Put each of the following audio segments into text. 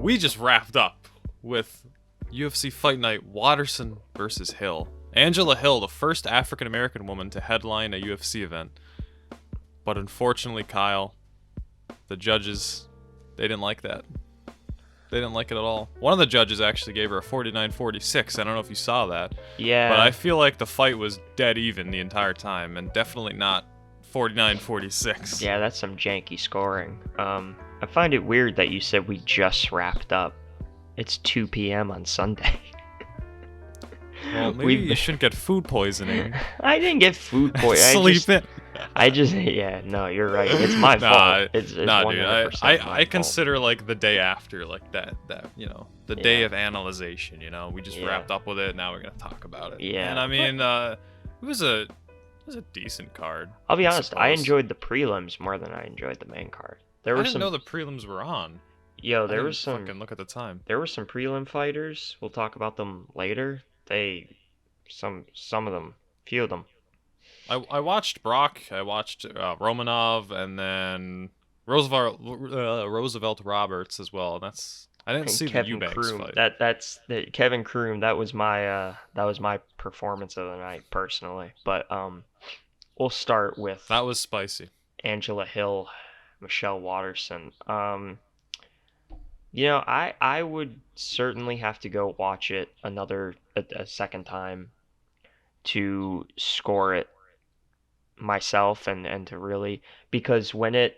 We just wrapped up with UFC Fight Night Waterson versus Hill. Angela Hill, the first African-American woman to headline a UFC event. But unfortunately, Kyle, the judges, they didn't like that. They didn't like it at all. One of the judges actually gave her a 49-46. I don't know if you saw that. Yeah. But I feel like the fight was dead even the entire time, and definitely not 49-46. Yeah, that's some janky scoring. I find it weird that you said we just wrapped up. It's 2 p.m. on Sunday. Well, maybe you shouldn't get food poisoning. I didn't get food poisoning. Sleep in. Yeah, no, you're right. It's my fault. It's nah, 100% dude. my I fault. consider like the day after, like that the day of analyzation. We just wrapped up with it. Now we're gonna talk about it. Yeah. And I mean, it was a decent card. I'll be honest. I suppose. enjoyed the prelims more than I enjoyed the main card. I didn't know the prelims were on. Yo, I there didn't was some. fucking look at the time. There were some prelim fighters. We'll talk about them later. Some of them, few of them. I watched Brock. I watched Romanov, and then Roosevelt Roberts as well. I didn't see Kevin the Eubanks Kroom. fight. That's Kevin Kroom. That was my performance of the night personally. But we'll start with That was spicy. Angela Hill, Michelle Waterson. I would certainly have to go watch it a second time to score it myself and to really, because when it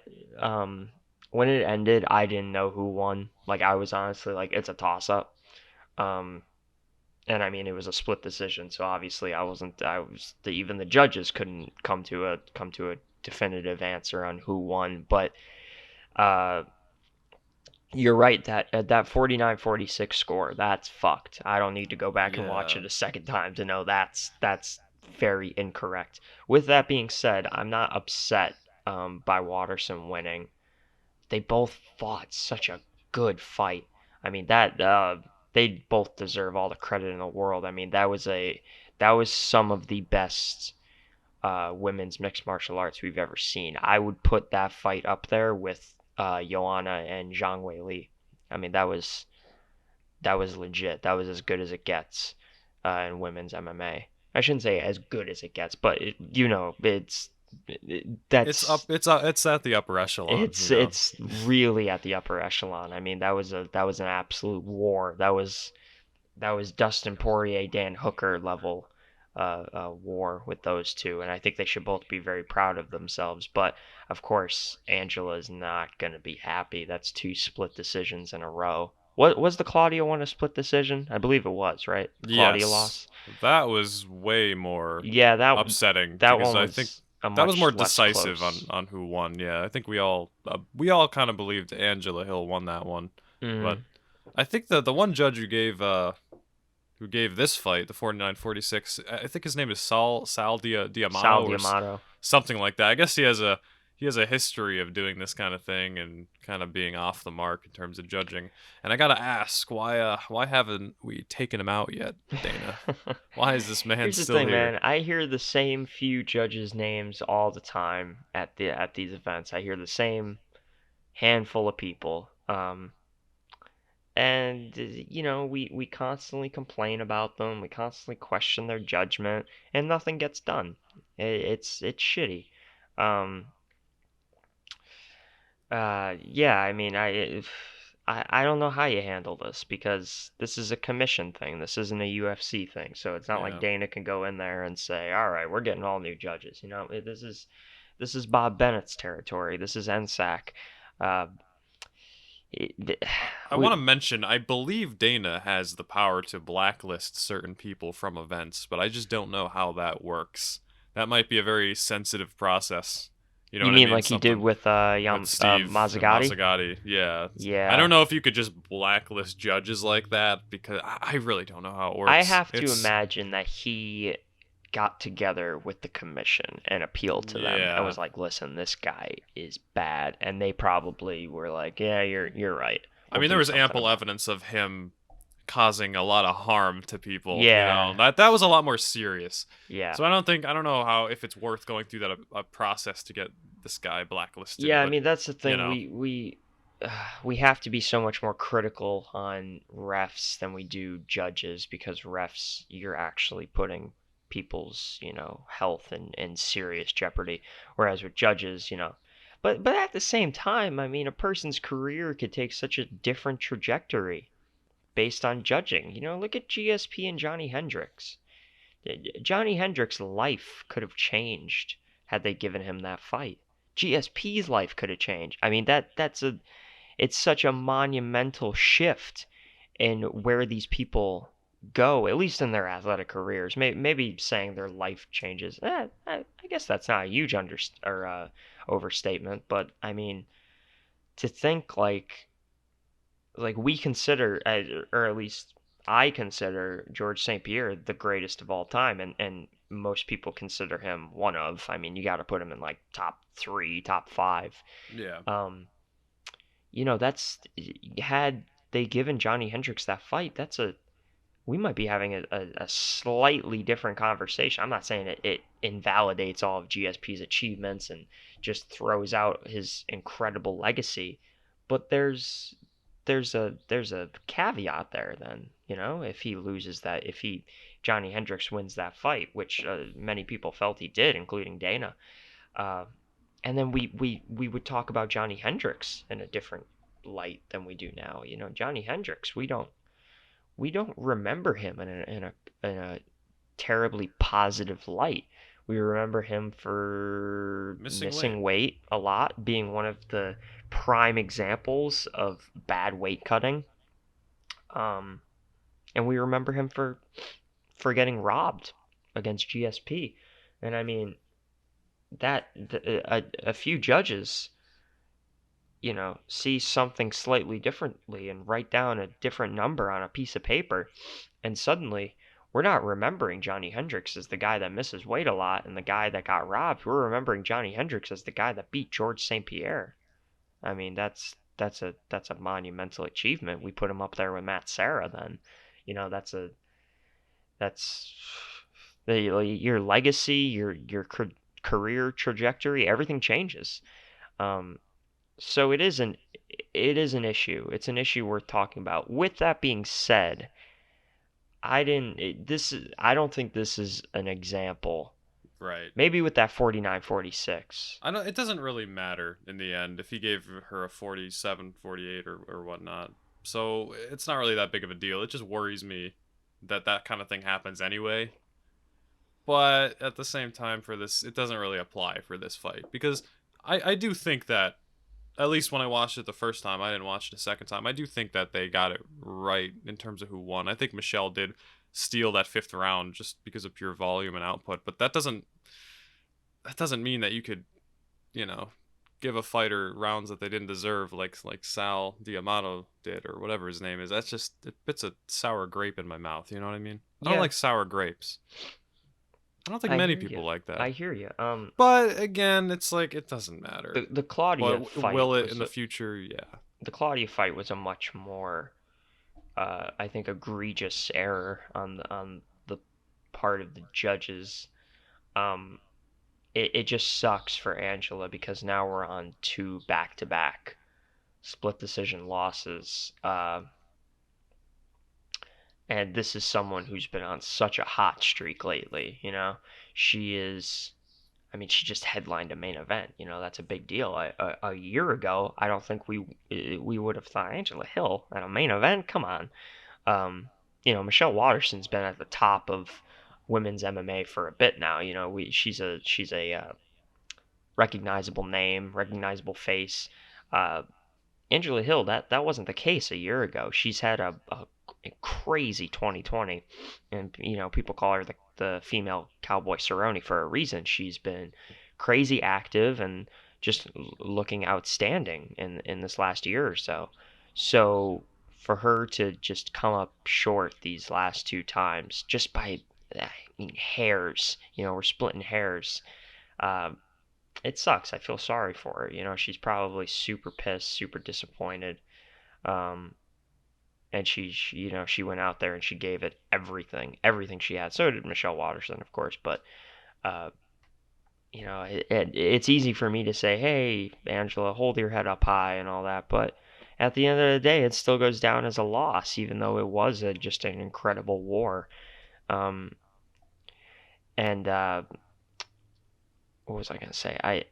ended, I didn't know who won. Like, I was honestly like, it's a toss up. And I mean, it was a split decision, so obviously even the judges couldn't come to a definitive answer on who won. But you're right that at that 49-46 score, that's fucked. I don't need to go back and watch it a second time to know that's very incorrect. With that being said, I'm not upset by Waterson winning. They both fought such a good fight. I mean, that they both deserve all the credit in the world. I mean, that was some of the best women's mixed martial arts we've ever seen. I would put that fight up there with Joanna and Zhang Weili. I mean, that was legit. That was as good as it gets in women's MMA. I shouldn't say as good as it gets, but it's at the upper echelon. It's really at the upper echelon. I mean, that was an absolute war. That was Dustin Poirier, Dan Hooker level war with those two, and I think they should both be very proud of themselves. But of course, Angela's not going to be happy. That's 2 split decisions in a row. What was the Claudia one a split decision? I believe it was, right? Claudia lost. That was way more upsetting. That because one I was think that was more decisive close. on who won. Yeah, I think we all kind of believed Angela Hill won that one. Mm-hmm. But I think the one judge who gave this fight, the 49-46, I think his name is Sal Diamato. Sal Diamato. Something like that. I guess he has a history of doing this kind of thing and kind of being off the mark in terms of judging. And I gotta ask, why haven't we taken him out yet, Dana? Why is this man Here's still the thing, here? man. I hear the same few judges' names all the time at these events. I hear the same handful of people. And we constantly complain about them. We constantly question their judgment, and nothing gets done. It's shitty. I mean, I don't know how you handle this, because this is a commission thing. This isn't a UFC thing. So it's not like Dana can go in there and say, all right, we're getting all new judges. This is Bob Bennett's territory. This is NSAC. I want to mention, I believe Dana has the power to blacklist certain people from events, but I just don't know how that works. That might be a very sensitive process. You mean like he did with Steve Mazzagatti? Mazzagatti, yeah. Yeah. I don't know if you could just blacklist judges like that, because I really don't know how it works. I have to imagine that he got together with the commission and appealed to them and was like, listen, this guy is bad. And they probably were like, yeah, you're right. I mean, there was ample evidence of him causing a lot of harm to people. Yeah. That was a lot more serious. Yeah. So I don't know if it's worth going through that a process to get this guy blacklisted. Yeah, I mean, that's the thing. We we have to be so much more critical on refs than we do judges, because refs, you're actually putting people's, health in serious jeopardy. Whereas with judges, but at the same time, I mean, a person's career could take such a different trajectory based on judging. Look at GSP and Johnny Hendricks. Johnny Hendricks' life could have changed had they given him that fight. GSP's life could have changed. I mean, it's such a monumental shift in where these people go, at least in their athletic careers. Maybe saying their life changes. I guess that's not a huge overstatement, but I mean, to think like we consider, or at least I consider George St. Pierre the greatest of all time, and most people consider him one of. I mean, you got to put him in like top 3, top 5. Yeah. That's, had they given Johnny Hendricks that fight, we might be having a slightly different conversation. I'm not saying it invalidates all of GSP's achievements and just throws out his incredible legacy, but there's a caveat there then, if Johnny Hendricks wins that fight, which many people felt he did, including Dana. And then we would talk about Johnny Hendricks in a different light than we do now. Johnny Hendricks, we don't remember him in a terribly positive light. We remember him for missing weight a lot, being one of the prime examples of bad weight cutting. And we remember him for getting robbed against GSP. And I mean, a few judges, see something slightly differently and write down a different number on a piece of paper, and suddenly we're not remembering Johnny Hendricks as the guy that misses weight a lot and the guy that got robbed. We're remembering Johnny Hendricks as the guy that beat George St. Pierre. I mean, that's a monumental achievement. We put him up there with Matt Serra then. That's your legacy, your career trajectory, everything changes. So it is an issue. It's an issue worth talking about. With that being said, I don't think this is an example. Right. Maybe with that 49-46. It doesn't really matter in the end if he gave her a 47, 48 or whatnot. So it's not really that big of a deal. It just worries me that kind of thing happens anyway. But at the same time, for this, it doesn't really apply for this fight, because I do think that, at least when I watched it the first time, I didn't watch it the second time, I do think that they got it right in terms of who won. I think Michelle did steal that 5th round just because of pure volume and output, but that doesn't mean that you could, give a fighter rounds that they didn't deserve, like Sal Diamato did, or whatever his name is. That's just, it puts a sour grape in my mouth, you know what I mean? I don't like sour grapes. I don't think many people like that. I hear you. But again, it's like, it doesn't matter. The Claudia fight, will it in the future? Yeah. The Claudia fight was a much more, I think, egregious error on the part of the judges. It just sucks for Angela, because now we're on 2 back-to-back split decision losses. And this is someone who's been on such a hot streak lately. She just headlined a main event. That's a big deal. A year ago, I don't think we would have thought Angela Hill at a main event. Come on. Michelle Waterson's been at the top of women's MMA for a bit now. She's a recognizable name, recognizable face. Angela Hill, that wasn't the case a year ago. She's had a crazy 2020, and people call her the female Cowboy Cerrone for a reason. She's been crazy active and just looking outstanding in this last year or so. So for her to just come up short these last 2 times, just by hairs, we're splitting hairs. It sucks. I feel sorry for her. She's probably super pissed, super disappointed. And she went out there and she gave it everything she had. So did Michelle Waterson, of course. But, it's easy for me to say, hey, Angela, hold your head up high and all that. But at the end of the day, it still goes down as a loss, even though it was just an incredible war. Um, and what was I gonna say? I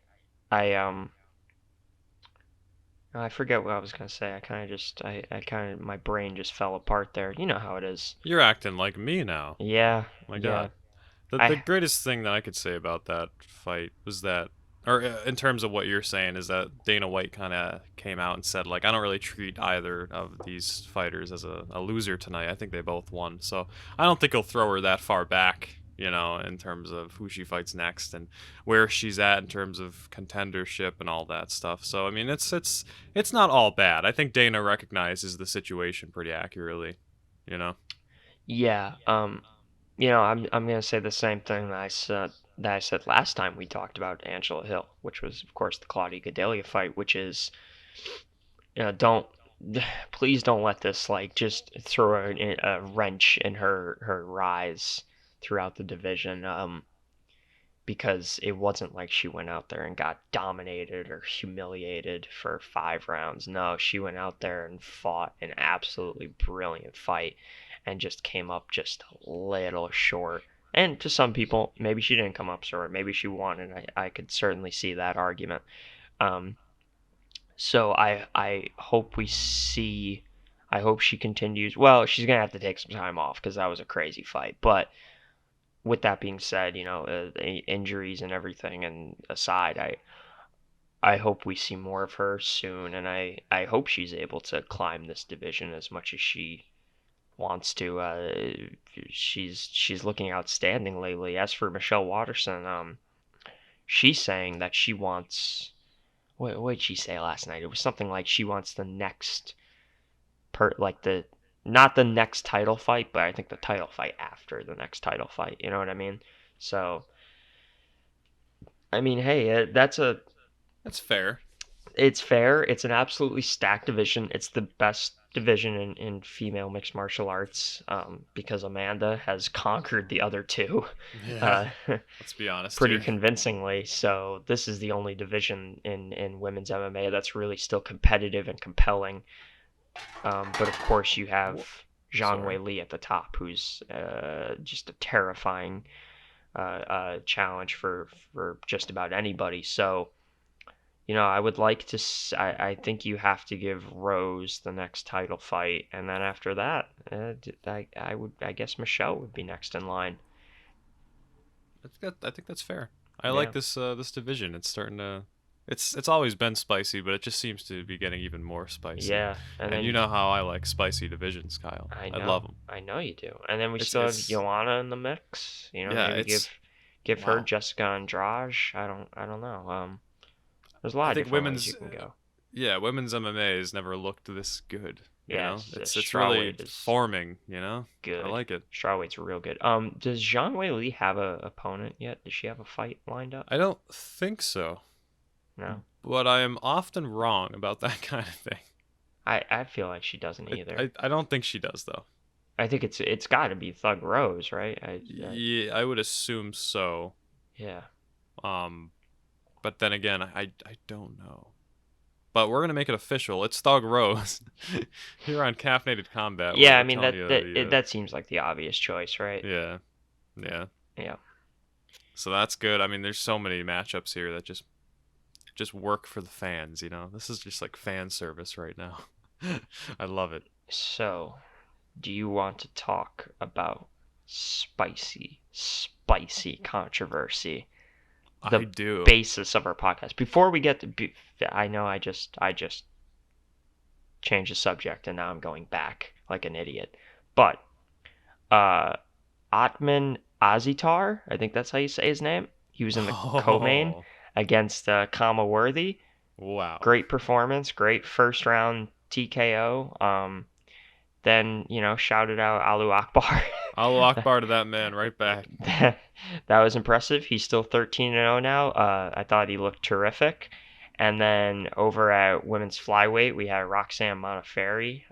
I forget what I was gonna say. I kind of just, I kind of, my brain just fell apart there. You know how it is. You're acting like me now. Yeah, My yeah. God. The I greatest thing that I could say about that fight was that, or in terms of what you're saying, is that Dana White kind of came out and said, like, I don't really treat either of these fighters as a loser tonight. I think they both won. So I don't think he'll throw her that far back, in terms of who she fights next and where she's at in terms of contendership and all that stuff. So I mean, it's not all bad. I think Dana recognizes the situation pretty accurately, you know. Yeah. I'm gonna say the same thing that I said last time we talked about Angela Hill, which was of course the Claudia Gadelha fight, which is, don't please don't let this like just throw a wrench in her rise throughout the division. Because it wasn't like she went out there and got dominated or humiliated for 5 rounds. No, she went out there and fought an absolutely brilliant fight and just came up just a little short. And to some people, maybe she didn't come up short. Maybe she won, and I could certainly see that argument. Um, so I hope we see. I hope she continues. Well, she's gonna have to take some time off because that was a crazy fight. But with that being said, injuries and everything and aside, I hope we see more of her soon, and I hope she's able to climb this division as much as she wants to. She's looking outstanding lately. As for Michelle Waterson, she's saying that she wants. What did she say last night? It was something like she wants the next like the not the next title fight, but I think the title fight after the next title fight. You know what I mean? So, I mean, hey, That's fair. it's fair. It's an absolutely stacked division. It's the best division in female mixed martial arts, because Amanda has conquered the other two Yeah. uh, Let's be honest pretty here. convincingly. So this is the only division in women's MMA that's really still competitive and compelling. But of course, you have Zhang Sorry. Weili at the top, who's just a terrifying challenge for just about anybody. So, I would like to. I think you have to give Rose the next title fight, and then after that, I guess Michelle would be next in line. I think that's fair. I like Yeah, this division. It's starting to. It's always been spicy, but it just seems to be getting even more spicy. yeah, and And you then know how I like spicy divisions, Kyle. I love them. I know you do, and then we It's still have it's Joanna in the mix. yeah. Maybe It's give her wow. Jessica Andrade. I don't know. There's a I lot of think different ways you can go. women's MMA has never looked this good. Yeah, It's really strawweight is forming. I good. like it. Strawweight's real good. Does Zhang Weili have a opponent yet? Does she have a fight lined up? I don't think so, No. but I am often wrong about that kind of thing. I feel like she doesn't either. I don't think she does though. I think it's got to be Thug Rose, right? Yeah, I would assume so. Yeah. Um, but then again, I don't know. But we're gonna make it official. It's Thug Rose here on Caffeinated Combat. Yeah, I We're mean telling you the that seems like the obvious choice, right? yeah. Yeah. So that's good. I mean, there's so many matchups here that just work for the fans. This is just like fan service right now. I love it. So, do you want to talk about spicy controversy? I The do. basis of our podcast. Before we get to, I know I just changed the subject and now I'm going back like an idiot. But uh, Ottman Azaitar, I think that's how you say his name. He was in the co-main Oh, against Khama Worthy. wow. Great performance, great first round TKO. Then shouted out Alu Akbar. Allahu Akbar to that man right back. That was impressive. He's still 13-0 now. I thought he looked terrific. And then over at women's flyweight, we had Roxanne Modafferi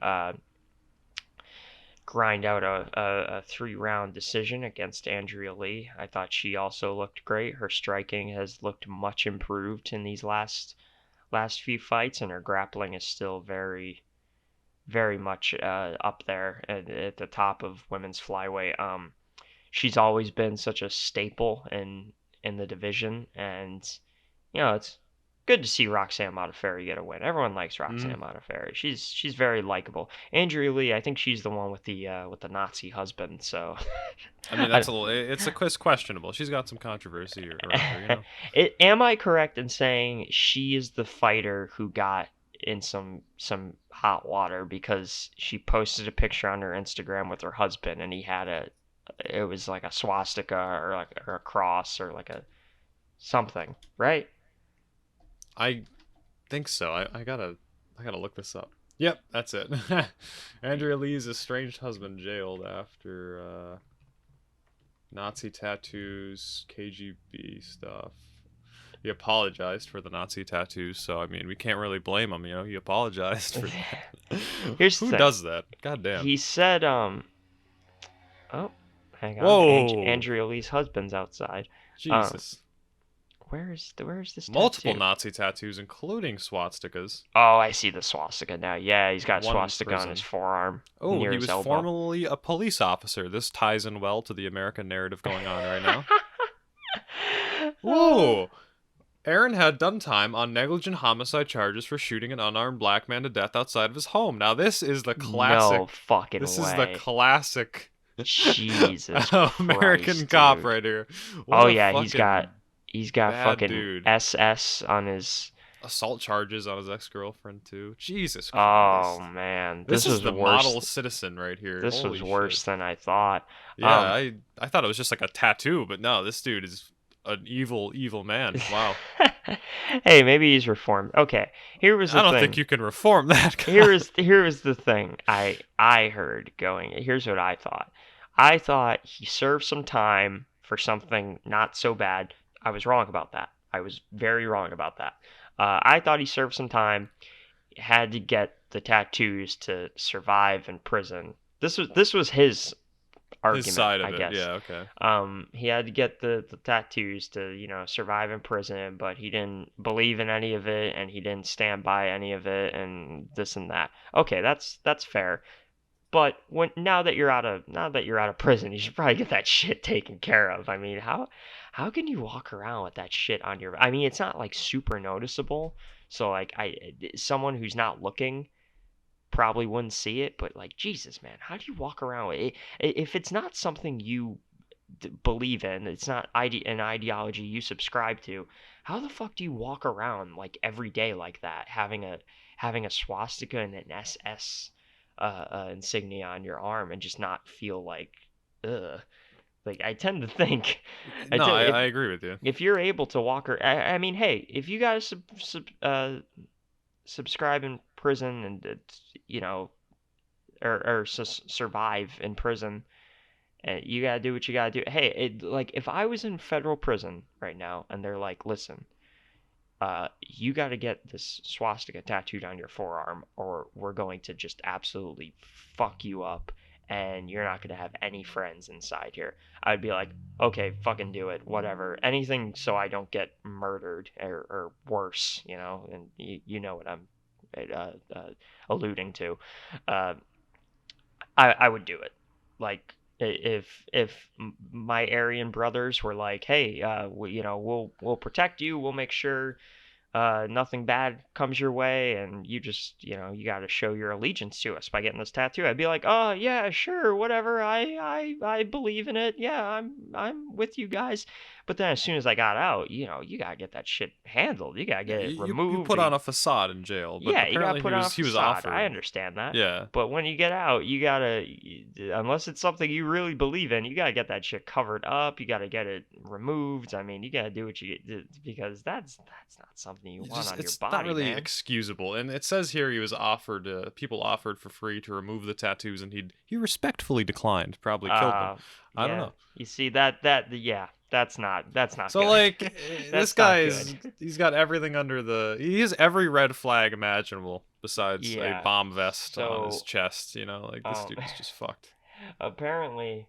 grind out a 3-round decision against Andrea Lee. I thought she also looked great. Her striking has looked much improved in these last last few fights, and her grappling is still very, very much up there at the top of women's flyweight. She's always been such a staple in the division, and it's good to see Roxanne Modafferi get a win. Everyone likes Roxanne Modafferi. She's very likable. Andrea Lee, I think she's the one with the Nazi husband. So, I mean, that's it's questionable. She's got some controversy around her, Am I correct in saying she is the fighter who got in some hot water because she posted a picture on her Instagram with her husband, and it was like a swastika or a cross or like a something, right? I think so. I gotta look this up. Yep, that's it. Andrea Lee's estranged husband jailed after Nazi tattoos, KGB stuff. He apologized for the Nazi tattoos, so I mean, we can't really blame him. He apologized for that. Here's Who does that? God damn. He said, oh, hang on. Whoa. Andrea Lee's husband's outside. Jesus. Where is this multiple tattoo? Nazi tattoos, including swastikas. Oh, I see the swastika now. Yeah, he's got One swastika on his forearm. Oh, near he his was elbow. formerly a police officer. This ties in well to the American narrative going on right now. Whoa! Aaron had done time on negligent homicide charges for shooting an unarmed black man to death outside of his home. Now, this is the classic. No fucking this way. is the classic. Jesus American Christ, cop dude. right here. Oh yeah, he's got fucking dude. SS on his assault charges on his ex-girlfriend too. Jesus Christ. Oh man, this is the worse. model citizen right here. This Holy was worse shit. than I thought. Yeah, I thought it was just like a tattoo, but no, this dude is an evil man. Wow. Hey, maybe he's reformed. Okay, here was the thing. I don't think you can reform that guy. Here is the thing I heard going. Here's what I thought. I thought he served some time for something not so bad. I was wrong about that. I was very wrong about that. I thought he served some time, had to get the tattoos to survive in prison. This was his argument, his side of I it. guess. Yeah, okay. He had to get the tattoos to, survive in prison, but he didn't believe in any of it, and he didn't stand by any of it, and this and that. Okay, that's fair. But now that you're out of prison, you should probably get that shit taken care of. I mean, how can you walk around with that shit on your? I mean, it's not like super noticeable, so like someone who's not looking probably wouldn't see it, but like Jesus, man, how do you walk around with it? If it's not something you believe in, it's not an ideology you subscribe to, how the fuck do you walk around like every day like that, having a swastika and an SS insignia on your arm and just not feel like ugh? Like, I tend to think I agree with you. If you're able to walk I mean, hey, if you guys subscribe in prison and or survive in prison, and you gotta do what you gotta do. Hey, like if I was in federal prison right now and they're like, listen, you gotta get this swastika tattooed on your forearm or we're going to just absolutely fuck you up and you're not gonna have any friends inside here, I'd be like, okay, fucking do it, whatever, anything so I don't get murdered or worse, and you know what I'm alluding to. I would do it. Like, if my Aryan brothers were like, hey, we'll protect you, we'll make sure nothing bad comes your way, and you just you got to show your allegiance to us by getting this tattoo, I'd be like, oh yeah, sure, whatever, I believe in it, yeah, I'm with you guys. But then as soon as I got out, you gotta get that shit handled, you gotta get it removed. You put on a facade in jail, but yeah, you gotta put on a facade. He was offered. I understand that. Yeah, but when you get out, you gotta, unless it's something you really believe in, you gotta get that shit covered up, you gotta get it removed. I mean, you gotta do what you get, because that's not something you want on your body. It's not really man. excusable. And it says here he was offered, people offered for free to remove the tattoos, and he respectfully declined. Probably killed them. I don't know. You see yeah. That's not so good. Like this guy he's got everything he has every red flag imaginable besides a bomb vest on his chest, like this dude is just fucked. Apparently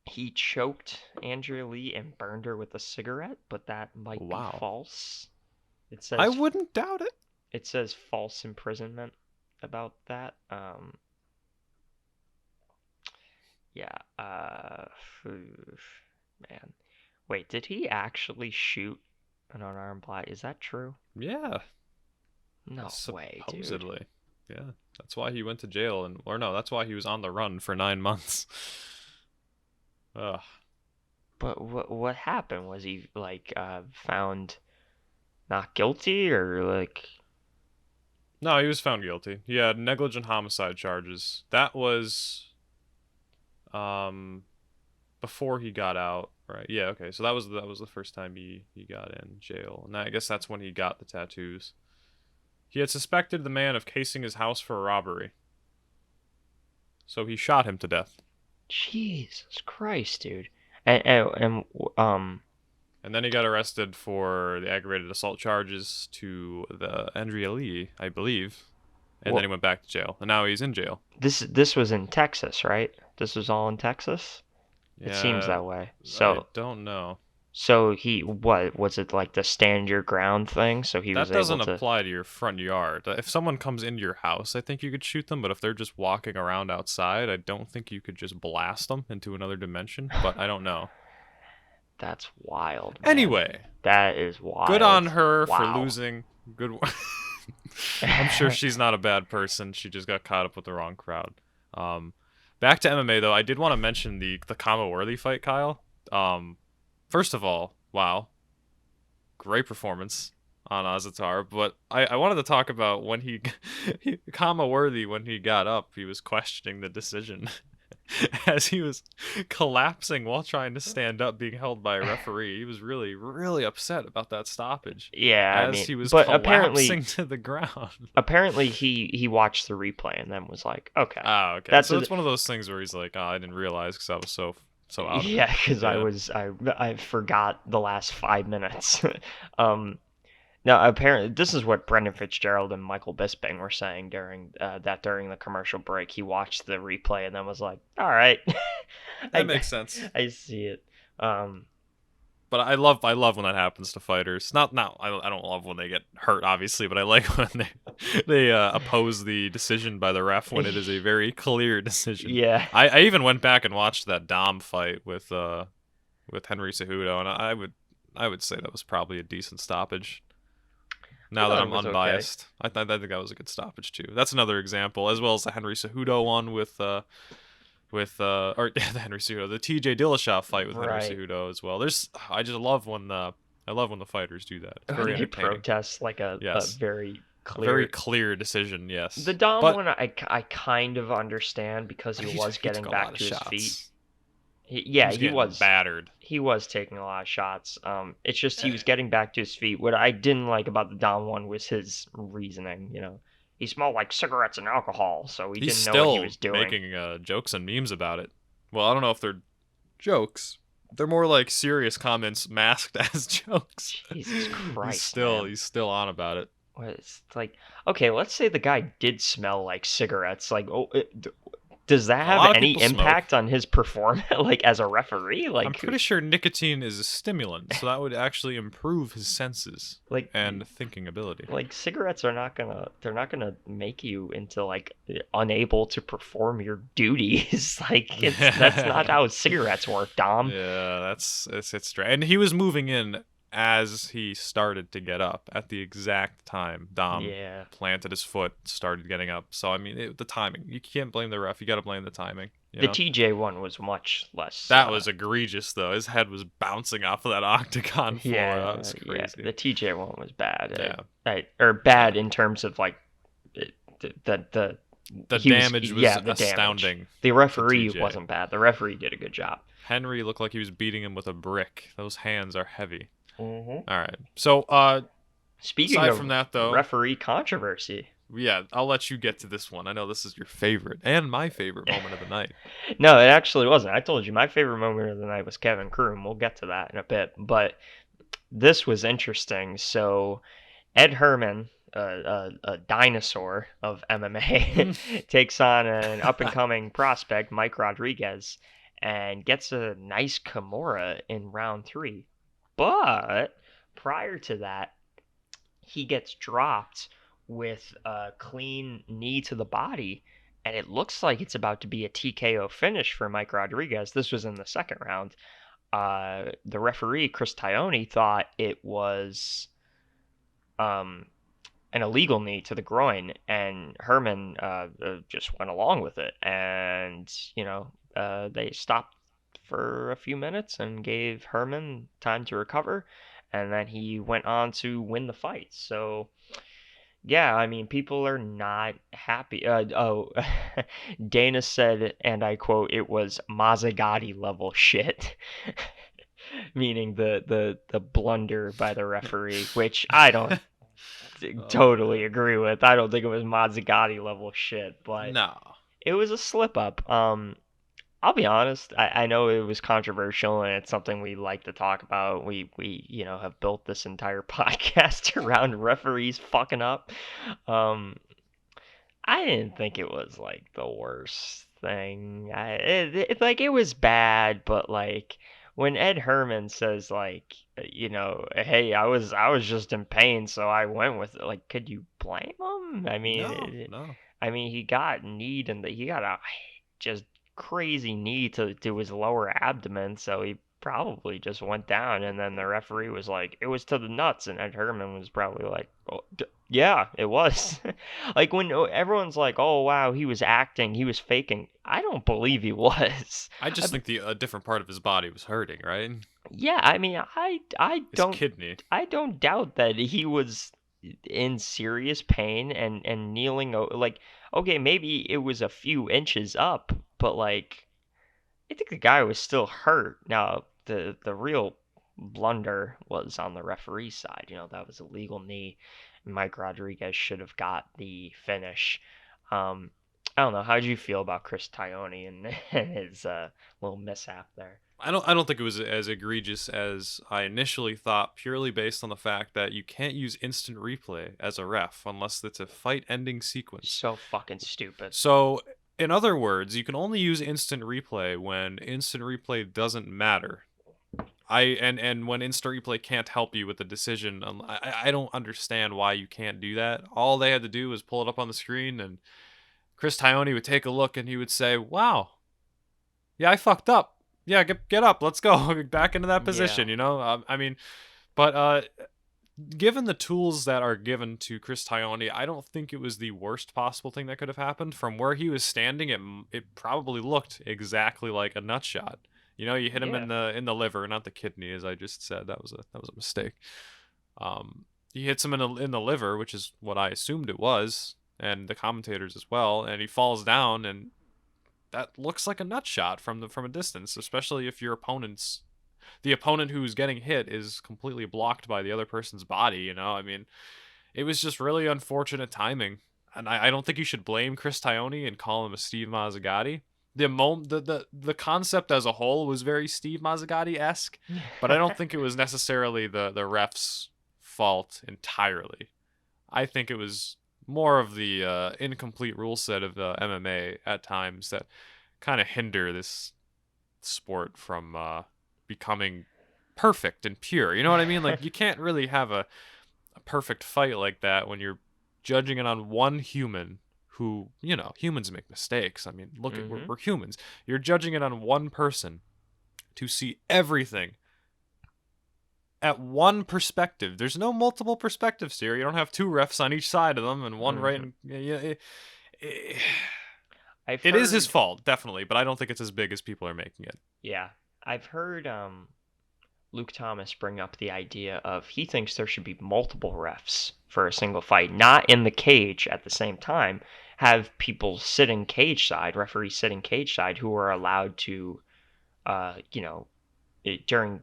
he choked Andrea Lee and burned her with a cigarette, but that might be false. It I says wouldn't doubt it. it says false imprisonment about that. Yeah. Man. Wait, did he actually shoot an unarmed black? Is that true? Yeah, No way, dude. supposedly. Yeah, that's why he went to jail, or no, that's why he was on the run for 9 months. Ugh. But what happened? Was he like found not guilty or like? No, he was found guilty. He had negligent homicide charges. That was um before he got out, right? Yeah, okay. So that was the first time he got in jail. And I guess that's when he got the tattoos. He had suspected the man of casing his house for a robbery. So he shot him to death. Jesus Christ, dude. And And then he got arrested for the aggravated assault charges to the Andrea Lee, I believe. And well, then he went back to jail. And now he's in jail. this was in Texas, right? This was all in Texas? It seems Yeah, that way. I don't know. So he, what was it, like the stand your ground thing? So he was That able doesn't to. apply to your front yard. If someone comes into your house, I think you could shoot them, but if they're just walking around outside, I don't think you could just blast them into another dimension, but I don't know. That's wild, man. Anyway, That is wild. good on her for Wow. losing. Good. I'm sure she's not a bad person. She just got caught up with the wrong crowd. Back to MMA though, I did want to mention the Khama Worthy fight, Kyle. First of all, wow, great performance on Azaitar. But I wanted to talk about when Khama Worthy, when he got up, he was questioning the decision as he was collapsing while trying to stand up, being held by a referee. He was really, really upset about that stoppage. Yeah, I As mean, he was but collapsing to the ground. apparently he watched the replay and then was like, okay. Ah, okay. That's So a- it's one of those things where he's like, oh, I didn't realize because I was so out of it. Yeah, because Yeah. I forgot the last 5 minutes. Now apparently this is what Brendan Fitzgerald and Michael Bisping were saying during the commercial break. He watched the replay and then was like, all right, That makes sense. I see it. But I love when that happens to fighters. I don't love when they get hurt, obviously, but I like when they oppose the decision by the ref when it is a very clear decision. Yeah. I even went back and watched that Dom fight with Henry Cejudo, and I would say that was probably a decent stoppage. Now that I'm unbiased, okay. I think that was a good stoppage too. That's another example, as well as the Henry Cejudo one with the Henry Cejudo, the TJ Dillashaw fight with Henry Cejudo as well. I just love when the fighters do that. It's very entertaining. Protest like a very clear decision. Yes. The Dom one I kind of understand because he was getting back to his feet. He was battered. He was taking a lot of shots. It's just he was getting back to his feet. What I didn't like about the Dom one was his reasoning. You know, he smelled like cigarettes and alcohol, so he didn't know what he was doing. He's still making jokes and memes about it. Well, I don't know if they're jokes. They're more like serious comments masked as jokes. Jesus Christ! He's still on about it. It's like, okay, let's say the guy did smell like cigarettes. Like, does that have any impact on his performance, like as a referee? Like, I'm pretty sure nicotine is a stimulant, so that would actually improve his senses, and thinking ability. Like, cigarettes are not gonna make you into like unable to perform your duties. Like, that's not how cigarettes work, Dom. Yeah, it's strange. And he was moving in as he started to get up at the exact time Dom planted his foot, started getting up. So, I mean, the timing. You can't blame the ref. You got to blame the timing. The TJ one was much less. That was egregious, though. His head was bouncing off of that octagon floor. That was crazy. Yeah, the TJ one was bad. Or bad in terms of, like, the damage was astounding. Damage. The referee wasn't bad. The referee did a good job. Henry looked like he was beating him with a brick. Those hands are heavy. Mm-hmm. All right. So, speaking aside of from that, though, referee controversy. Yeah, I'll let you get to this one. I know this is your favorite and my favorite moment of the night. No, it actually wasn't. I told you my favorite moment of the night was Kevin Kroom. We'll get to that in a bit, but this was interesting. So, Ed Herman, a dinosaur of MMA, takes on an up-and-coming prospect, Mike Rodriguez, and gets a nice Kimura in round 3. But prior to that, he gets dropped with a clean knee to the body, and it looks like it's about to be a TKO finish for Mike Rodriguez. This was in the second round. The referee, Chris Tione, thought it was um, an illegal knee to the groin, and Herman just went along with it. And, they stopped for a few minutes and gave Herman time to recover, and then he went on to win the fight. So, yeah, I mean, people are not happy. Dana said, and I quote, "It was Mazzagatti level shit," meaning the blunder by the referee, which I don't totally agree with. I don't think it was Mazzagatti level shit, but No. it was a slip up. I'll be honest. I know it was controversial and it's something we like to talk about. We have built this entire podcast around referees fucking up. Um, I didn't think it was like the worst thing. It was bad, but like when Ed Herman says like hey, I was just in pain, so I went with it. Like, could you blame him? I mean, No. No. he got kneed and he got a just crazy knee to his lower abdomen, so he probably just went down. And then the referee was like, it was to the nuts, and Ed Herman was probably like, oh, yeah, it was. Like when everyone's like, oh wow, he was acting, he was faking. I don't believe he was. I just think a different part of his body was hurting, right? Yeah, I mean, His kidney. I don't doubt that he was in serious pain and kneeling like, okay, maybe it was a few inches up, but like I think the guy was still hurt. Now the real blunder was on the referee's side. That was a legal knee. Mike Rodriguez should have got the finish. I don't know. How did you feel about Chris Tione and, and his little mishap there? I don't think it was as egregious as I initially thought, purely based on the fact that you can't use instant replay as a ref unless it's a fight-ending sequence. So fucking stupid. So, in other words, you can only use instant replay when instant replay doesn't matter. And when instant replay can't help you with the decision. I don't understand why you can't do that. All they had to do was pull it up on the screen, and Chris Tione would take a look and he would say, "Wow, yeah, I fucked up. Yeah, get up. Let's go back into that position." Yeah. I mean, but given the tools that are given to Chris Tione, I don't think it was the worst possible thing that could have happened. From where he was standing, it probably looked exactly like a nut shot. You hit him in the liver, not the kidney, as I just said. That was a mistake. He hits him in the liver, which is what I assumed it was, and the commentators as well. And he falls down, and that looks like a nut shot from a distance, especially if the opponent who's getting hit is completely blocked by the other person's body. I mean, it was just really unfortunate timing, and I don't think you should blame Chris Tione and call him a Steve Mazzagatti. The concept as a whole was very Steve Mazzagatti-esque, but I don't think it was necessarily the ref's fault entirely. I think it was more of the incomplete rule set of MMA at times that kind of hinder this sport from becoming perfect and pure. You know what I mean? Like, you can't really have a perfect fight like that when you're judging it on one human who, humans make mistakes. I mean, look at we're humans. You're judging it on one person to see everything at one perspective. There's no multiple perspectives here. You don't have two refs on each side of them and one right. It is his fault, definitely, but I don't think it's as big as people are making it. Yeah, I've heard Luke Thomas bring up the idea of he thinks there should be multiple refs for a single fight, not in the cage at the same time. Have people sitting cage side, referees sitting cage side, who are allowed to, during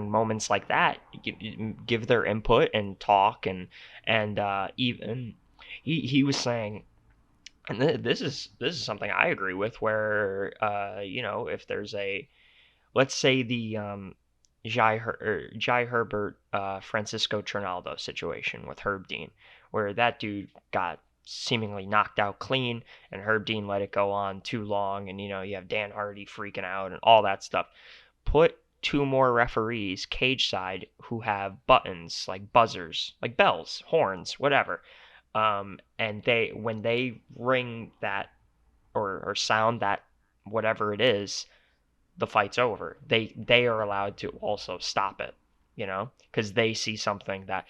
moments like that, give their input and talk and even he was saying, and this is something I agree with, where if there's let's say the Jai Herbert Francisco Trinaldo situation with Herb Dean, where that dude got seemingly knocked out clean and Herb Dean let it go on too long, and you have Dan Hardy freaking out and all that stuff. Put two more referees cage side who have buttons like buzzers, like bells, horns, whatever. And when they ring that or sound that whatever it is, the fight's over. They are allowed to also stop it, because they see something that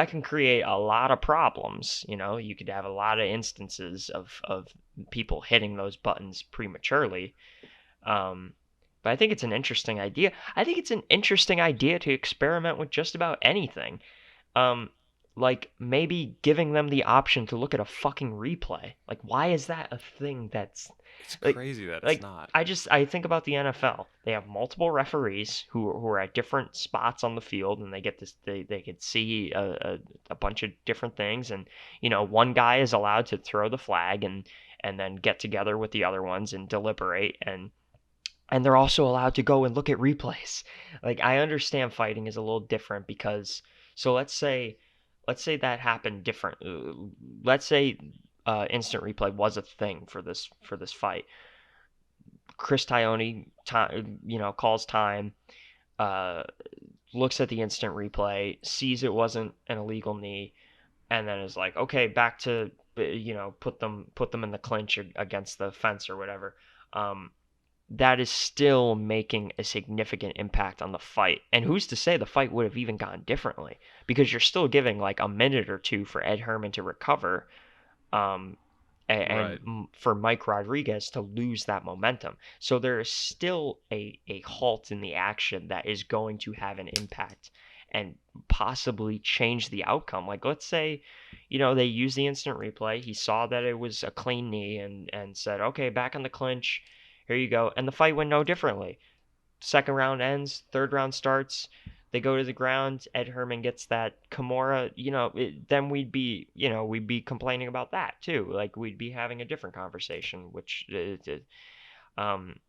can create a lot of problems. You could have a lot of instances of people hitting those buttons prematurely. But I think it's an interesting idea. I think it's an interesting idea to experiment with just about anything. Um, like maybe giving them the option to look at a fucking replay. Like, why is that a thing that's It's like, crazy that it's like not. I think about the NFL. They have multiple referees who are at different spots on the field, and they get this. They could see a bunch of different things, and one guy is allowed to throw the flag and then get together with the other ones and deliberate and they're also allowed to go and look at replays. Like I understand fighting is a little different because so let's say that happened different. Let's say instant replay was a thing for this fight. Chris Tione, calls time, uh, looks at the instant replay, sees it wasn't an illegal knee, and then is like, okay, back to put them in the clinch against the fence or whatever. That is still making a significant impact on the fight. And who's to say the fight would have even gone differently? Because you're still giving like a minute or two for Ed Herman to recover, um, Right. for Mike Rodriguez to lose that momentum. So there is still a halt in the action that is going to have an impact and possibly change the outcome. Like let's say, they use the instant replay. He saw that it was a clean knee and said, okay, back in the clinch. Here you go. And the fight went no differently. Second round ends, third round starts. They go to the ground. Ed Herman gets that Kimura. Then we'd be complaining about that too. Like we'd be having a different conversation.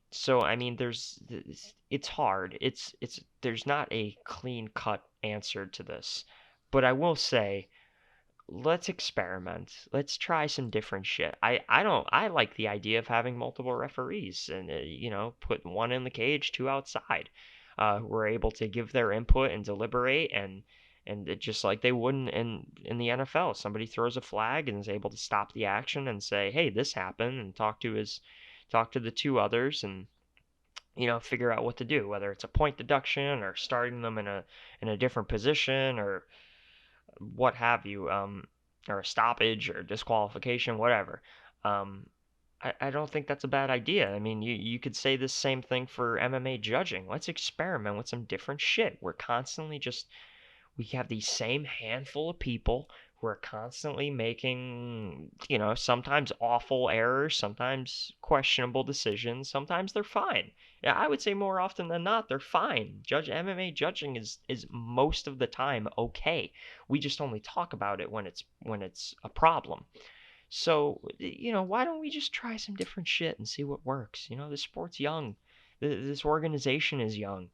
So I mean, it's hard. There's not a clean cut answer to this, but I will say let's experiment. Let's try some different shit. I like the idea of having multiple referees and put one in the cage, two outside, who are able to give their input and deliberate and just like they wouldn't in the NFL. Somebody throws a flag and is able to stop the action and say, "Hey, this happened," and talk to the two others and figure out what to do, whether it's a point deduction or starting them in a different position or what have you, or a stoppage or disqualification, whatever. Um, I don't think that's a bad idea. I mean, you could say the same thing for MMA judging. Let's experiment with some different shit. We have the same handful of people who are constantly making, sometimes awful errors, sometimes questionable decisions. Sometimes they're fine. Yeah, I would say more often than not, they're fine. MMA judging is most of the time okay. We just only talk about it when it's a problem. So, why don't we just try some different shit and see what works? The sport's young. This organization is young.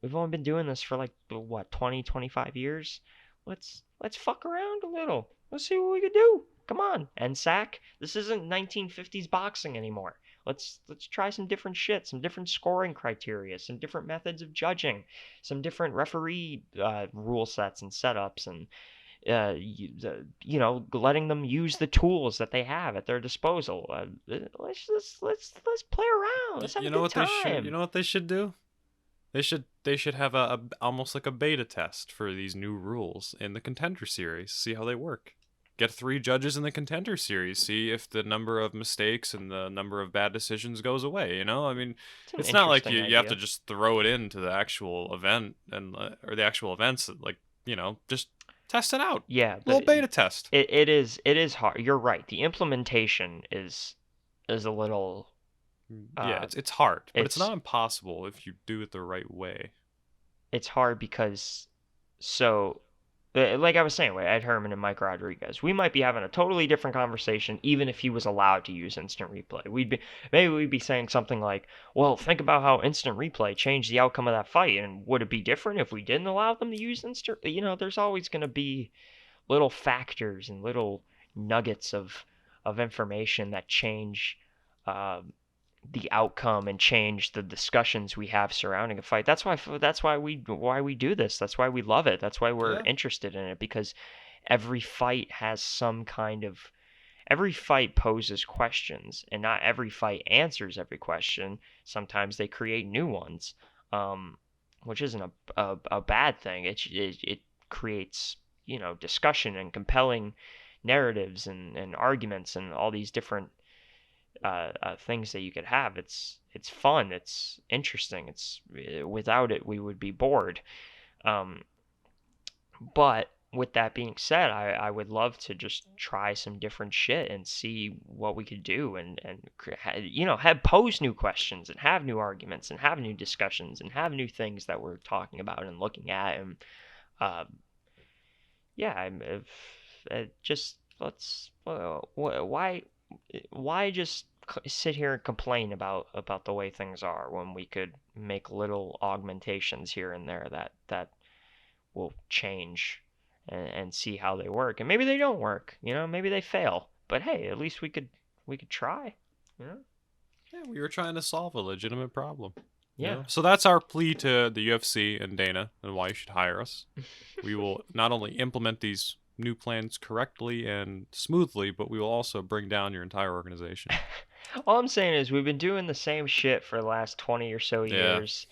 We've only been doing this for like what, 20, 25 years. Let's fuck around a little. Let's see what we could do. Come on, NSAC. This isn't 1950s boxing anymore. Let's try some different shit, some different scoring criteria, some different methods of judging, some different referee rule sets and setups, and letting them use the tools that they have at their disposal. Let's play around. Let's have You a know good what they should? You time. know what they should do? They should have a almost like a beta test for these new rules in the Contender Series. See how they work. Get 3 judges in the Contender Series. See if the number of mistakes and the number of bad decisions goes away. I mean, It's an it's not like interesting you have to idea. just throw it into the actual event or the actual events. Like just test it out. Yeah, Little beta test. it is hard. You're right. The implementation is a little Yeah, uh it's hard, but it's it's not impossible if you do it the right way. it's hard because so like I was saying with Ed Herman and Mike Rodriguez, we might be having a totally different conversation even if he was allowed to use instant replay. We'd be saying something like, "Well, think about how instant replay changed the outcome of that fight, and would it be different if we didn't allow them to use instant?" There's always going to be little factors and little nuggets of information that change uh, the outcome and change the discussions we have surrounding a fight. That's why we do this. That's why we love it. That's why we're Yeah. interested in it, because every fight has some kind of every fight poses questions, and not every fight answers every question. Sometimes they create new ones, um, which isn't a bad thing. It creates, discussion and compelling narratives and arguments and all these different things that you could have. It's fun. It's interesting. It's Without it, we would be bored. Um, but with that being said, I would love to just try some different shit and see what we could do, and have pose new questions and have new arguments and have new discussions and have new things that we're talking about and looking at. And uh, yeah, just let's why just sit here and complain about the way things are when we could make little augmentations here and there that will change, and see how they work. And maybe they don't work, maybe they fail. But hey, at least we could try, you know? Yeah, we were trying to solve a legitimate problem. Yeah. So that's our plea to the UFC and Dana and why you should hire us. We will not only implement these new plans correctly and smoothly, but we will also bring down your entire organization. All I'm saying is we've been doing the same shit for the last 20 or so Yeah. years,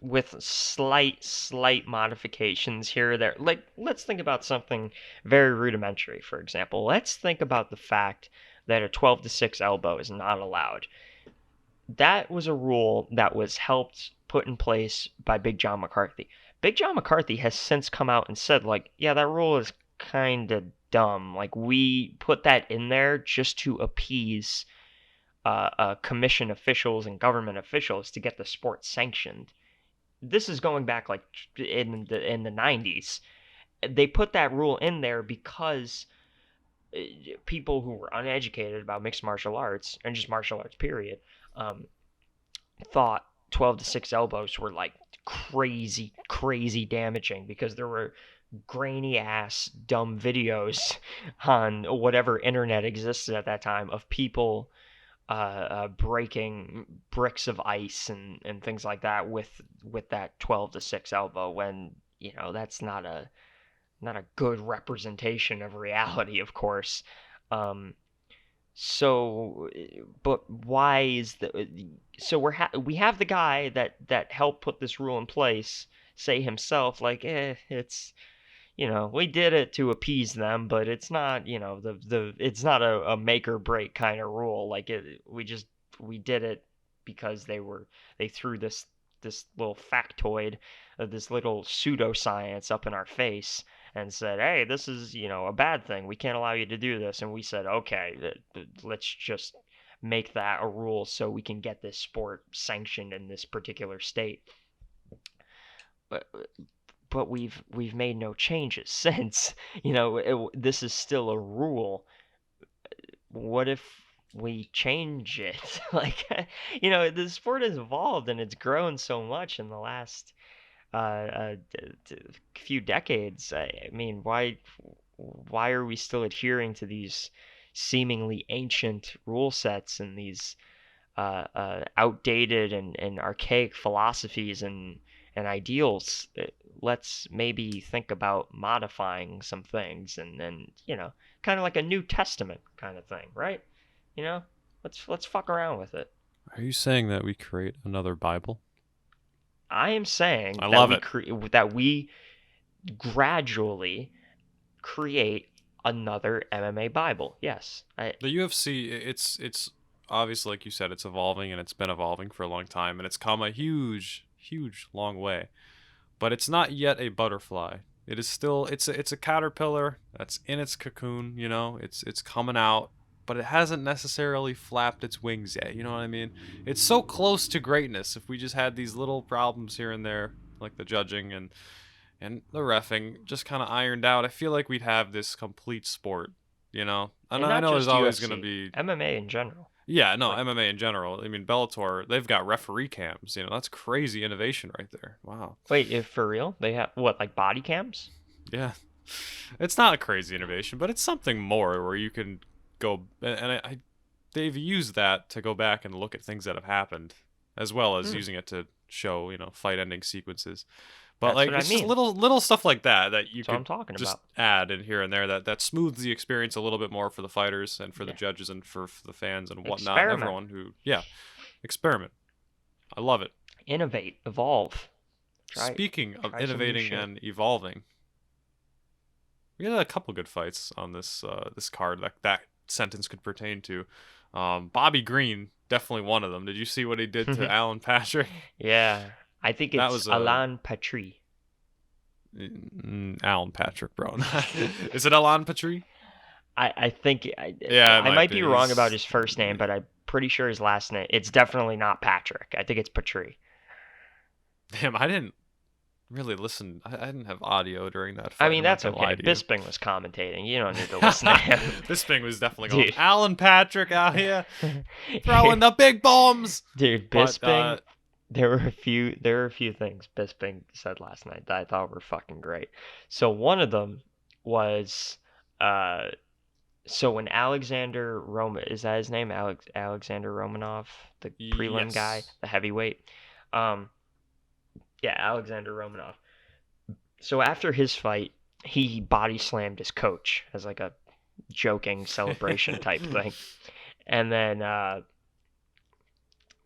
with slight modifications here or there. Like, let's think about something very rudimentary, for example. Let's think about the fact that a 12-6 elbow is not allowed. That was a rule that was helped put in place by Big John McCarthy. Big John McCarthy has since come out and said, like, yeah, that rule is kind of dumb. Like, we put that in there just to appease commission officials and government officials to get the sport sanctioned. This is going back like in the 90s. They put that rule in there because people who were uneducated about mixed martial arts and just martial arts period, um, thought 12-6 elbows were like crazy damaging, because there were grainy ass dumb videos on whatever internet existed at that time of people breaking bricks of ice and things like that with that 12-6 elbow, when that's not a good representation of reality, of course. um so but why is the so we have the guy that helped put this rule in place say himself, like, it's, we did it to appease them, but it's not, it's not a make or break kind of rule. Like, we did it because they threw this little factoid, this little pseudoscience up in our face and said, hey, this is, a bad thing. We can't allow you to do this. And we said, okay, let's just make that a rule so we can get this sport sanctioned in this particular state. But we've made no changes since. This is still a rule. What if we change it? Like, the sport has evolved and it's grown so much in the last few decades. I mean, why are we still adhering to these seemingly ancient rule sets and these outdated and archaic philosophies and ideals? Let's maybe think about modifying some things, and kind of like a New Testament kind of thing, right? You know, let's fuck around with it. Are you saying that we create another Bible? I am saying I that love we it. that we gradually create another MMA Bible. Yes, The UFC, it's obviously, like you said, it's evolving and it's been evolving for a long time, and it's come a huge long way. But it's not yet a butterfly. It is still it's a caterpillar that's in its cocoon. It's coming out, but it hasn't necessarily flapped its wings yet. You know what I mean? It's so close to greatness. If we just had these little problems here and there, like the judging and the reffing, just kind of ironed out, I feel like we'd have this complete sport. And and I not know there's just always gonna UFC, be. MMA in general. Yeah, no, Like, MMA in general. I mean, Bellator, they've got referee cams. That's crazy innovation right there. Wow. wait, if for real, they have what, like body cams? Yeah. It's not a crazy innovation, but it's something more where you can go. And they've used that to go back and look at things that have happened, as well as using it to show, fight-ending sequences. But That's like what I it's just mean. little stuff like that you That's what I'm could talking just about. add in here and there that smooths the experience a little bit more for the fighters and for the Yeah. judges and for the fans and whatnot and Experiment. everyone who experiment. I love it. Innovate. Evolve. Speaking of try some new innovating shit. and evolving, we had a couple good fights on this card that sentence could pertain to. Bobby Green, definitely one of them. Did you see what he did to Alan Patrick? Yeah. I think That it's was Alan Patry. Alan Patrick, bro. Is it Alan Patrick? I think Yeah, it I might be. be wrong about his first name, but I'm pretty sure his last name. It's definitely not Patrick. I think it's Patry. Damn, I didn't really listen. I didn't have audio during that fight. I mean, I'm not that's gonna okay. lie to you. Bisping was commentating. You don't need to listen to him. Bisping was definitely going. Dude. Alan Patrick out here throwing the big bombs. Dude, Bisping. There were a few things Bisping said last night that I thought were fucking great. So one of them was, so when Alexander is that his name? Alexander Romanov, the prelim guy, the heavyweight. Yeah, Alexander Romanov. So after his fight, he body slammed his coach as like a joking celebration type thing. And then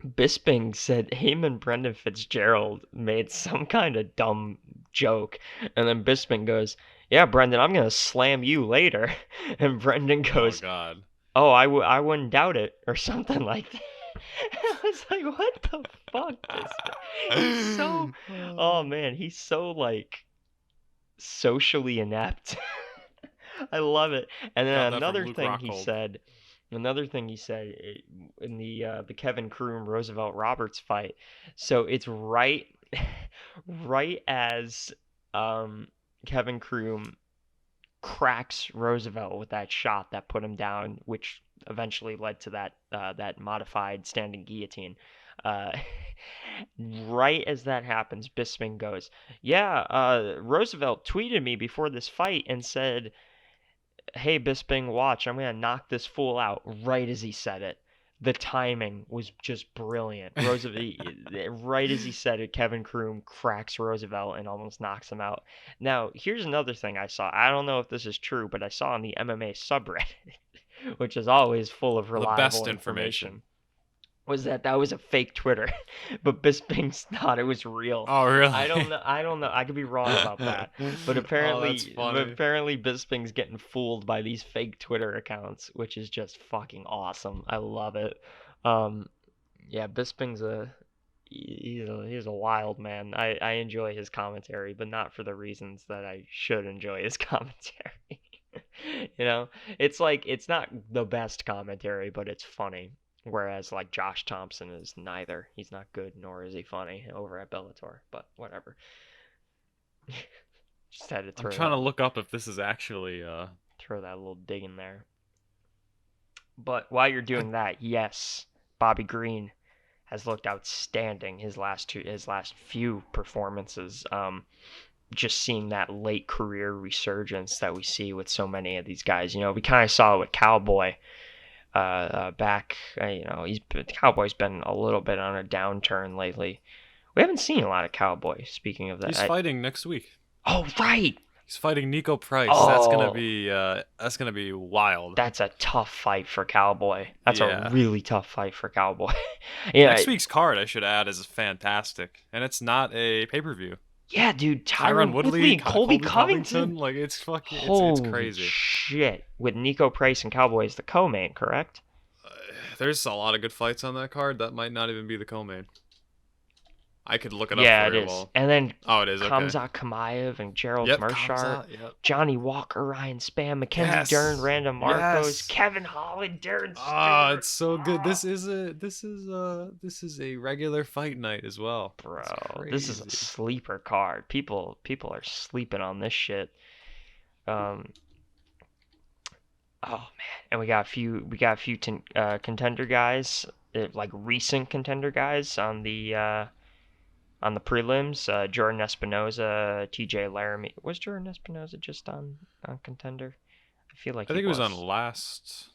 Bisping said him and Brendan Fitzgerald made some kind of dumb joke. And then Bisping goes, "Yeah, Brendan, I'm going to slam you later." And Brendan goes, "Oh, God. Oh, I wouldn't doubt it," or something like that. I was like, what the fuck? He's so, oh man, he's so like socially inept. I love it. And then another thing he said in the Kevin Kroom Roosevelt Roberts fight. So it's right as Kevin Kroom cracks Roosevelt with that shot that put him down, which eventually led to that modified standing guillotine. Right as that happens, Bisping goes, "Yeah, Roosevelt tweeted me before this fight and said, 'Hey Bisping, watch, I'm gonna knock this fool out.'" Right as he said it. The timing was just brilliant. Roosevelt, right as he said it, Kevin Kroom cracks Roosevelt and almost knocks him out. Now, here's another thing I saw. I don't know if this is true, but I saw on the MMA subreddit, which is always full of reliable the best information. Was that was a fake Twitter, but Bisping thought it was real. Oh, really? I don't know. I could be wrong about that. But apparently, Bisping's getting fooled by these fake Twitter accounts, which is just fucking awesome. I love it. Yeah, Bisping's he's a wild man. I enjoy his commentary, but not for the reasons that I should enjoy his commentary. It's like it's not the best commentary, but it's funny. Whereas like Josh Thompson is neither. He's not good nor is he funny over at Bellator. But whatever. Just had to throw. I'm trying to look up if this is actually throw that little dig in there. But while you're doing that, yes, Bobby Green has looked outstanding his last few performances. Just seeing that late career resurgence that we see with so many of these guys. We kind of saw it with Cowboy. Back, Cowboy's been a little bit on a downturn lately. We haven't seen a lot of Cowboy. Speaking of that, he's fighting next week. Oh, right. He's fighting Nico Price. Oh, that's gonna be wild. That's a tough fight for Cowboy. That's a really tough fight for Cowboy. Next week's card, I should add, is fantastic, and it's not a pay-per-view. Yeah, dude, Tyron Woodley, Colby Covington. Like, it's fucking, it's crazy. Shit, with Nico Price and Cowboy as the co-main, correct? There's a lot of good fights on that card. That might not even be the co-main. I could look it up. Yeah, it is. And then it is. Khamzat Chimaev and Gerald Meerschaert, Johnny Walker, Ryan Spann, Mackenzie Dern, Random Marcos, Kevin Holland, Darren Stewart. It's so good. This is a regular fight night as well, bro. This is a sleeper card. People are sleeping on this shit. Oh man, and we got a few contender guys, like recent contender guys on the prelims. Jordan Espinoza, TJ Laramie. Was Jordan Espinoza just on contender? I feel like I think he was on last.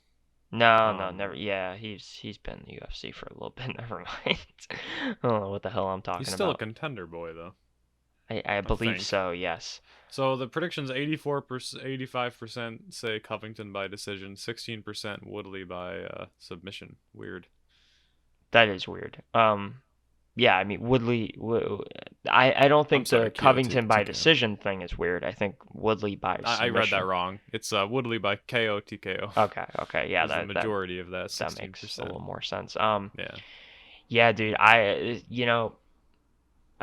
No, Um, never. Yeah, he's been in the UFC for a little bit. Never mind. I don't know what the hell I'm he's talking still a about. contender boy though, I I believe think. so. Yes, So the predictions: 84%, 85% say Covington by decision, 16% Woodley by submission. Weird. that is weird. Yeah, I mean Woodley. I don't I'm think sorry, the KO Covington by TKO. decision thing is weird. I think Woodley by I read that submission. wrong. It's Woodley by KO TKO. Okay, yeah, Is the that majority of that that makes a 16%. little more sense. Yeah. Yeah, dude, I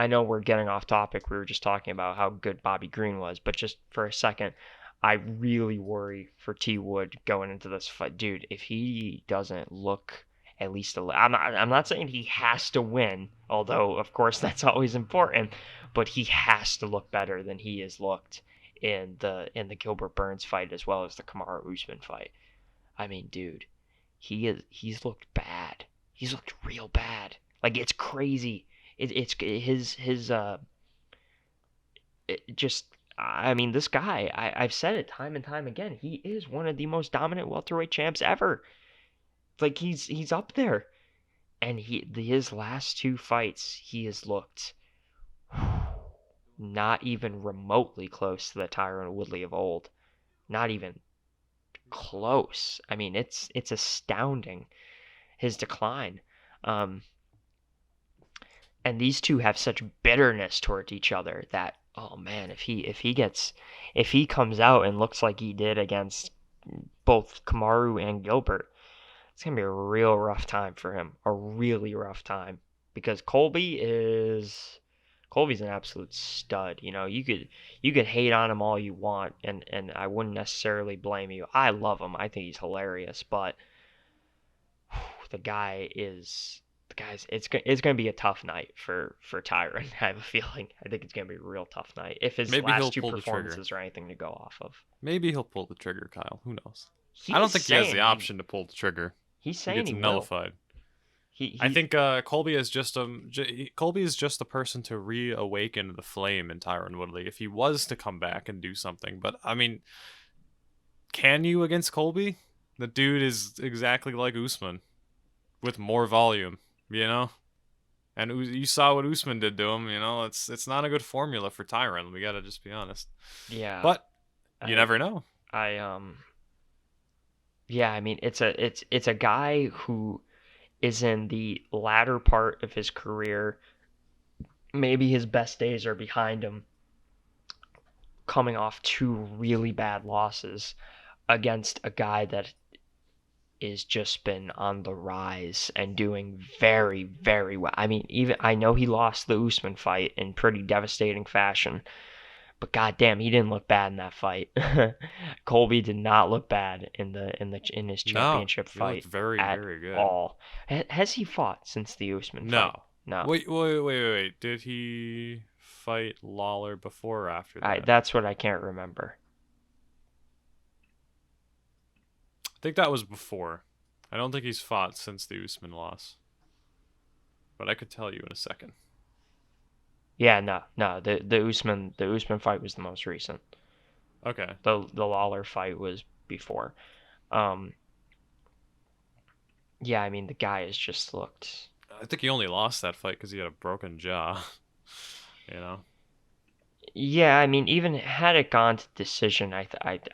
know we're getting off topic. We were just talking about how good Bobby Green was, but just for a second, I really worry for T Wood going into this fight, dude. If he doesn't look at least I'm not saying he has to win, although of course that's always important, but he has to look better than he has looked in the Gilbert Burns fight as well as the Kamaru Usman fight. I mean, dude, he's looked bad. He's looked real bad. Like it's crazy. It's his just I mean this guy I've said it time and time again. He is one of the most dominant welterweight champs ever. Like he's up there. And his last two fights he has looked not even remotely close to the Tyron Woodley of old. Not even close. I mean it's astounding his decline. Um, and these two have such bitterness towards each other that oh man, if he comes out and looks like he did against both Kamaru and Gilbert, it's gonna be a real rough time for him. A really rough time because Colby's an absolute stud. You could hate on him all you want, and I wouldn't necessarily blame you. I love him. I think he's hilarious, but the guy is the guys. It's gonna be a tough night for Tyron. I have a feeling. I think it's gonna be a real tough night if his Maybe he'll last two pull the trigger. performances are anything to go off of. Maybe he'll pull the trigger, Kyle. Who knows? I don't He's think he has the saying he option to pull the trigger. he's He saying gets he will. nullified. I He think Colby is just Colby is just the person to reawaken the flame in Tyron Woodley if he was to come back and do something. But I mean, can you against Colby? The dude is exactly like Usman with more volume, you know. And you saw what Usman did to him, you know. It's not a good formula for Tyron. We gotta just be honest. yeah. But you I never know. I yeah. I mean it's a guy who is in the latter part of his career. Maybe his best days are behind him, coming off two really bad losses against a guy that is just been on the rise and doing very, very well. I mean, even I know he lost the Usman fight in pretty devastating fashion, but goddamn, he didn't look bad in that fight. Colby did not look bad in his No, championship he looked fight very, at very good. all. Has he fought since the Usman fight? No. No. Wait. Did he fight Lawler before or after that? That's what I can't remember. I think that was before. I don't think he's fought since the Usman loss. But I could tell you in a second. Yeah, no. The Usman fight was the most recent. Okay. The Lawler fight was before. Um, yeah, I mean the guy has just looked. I think he only lost that fight because he had a broken jaw. You know? Yeah, I mean even had it gone to decision, I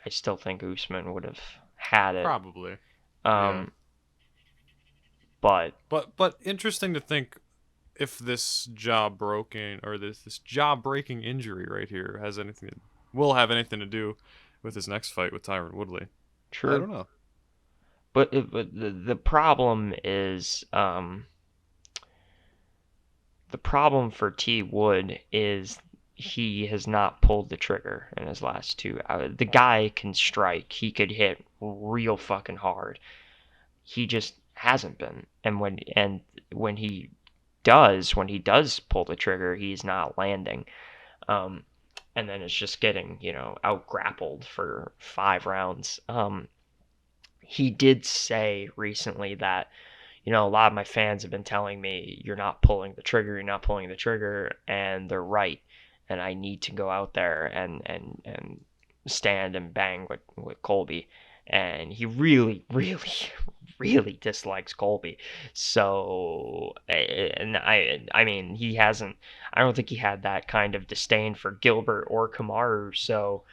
still think Usman would have had it. Probably. Yeah. Um, but But interesting to think if this jaw broken or this jaw breaking injury right here will have anything to do with his next fight with Tyron Woodley. I true. don't know. But the problem is the problem for T Wood is he has not pulled the trigger in his last two. The guy can strike. He could hit real fucking hard. He just hasn't been. And when he does pull the trigger, he's not landing. Um, and then it's just getting out grappled for 5 rounds. He did say recently that a lot of my fans have been telling me you're not pulling the trigger, and they're right. And I need to go out there and stand and bang with Colby. and he really, really, really dislikes Colby. So, and I mean, he hasn't. I don't think he had that kind of disdain for Gilbert or Kamaru. So,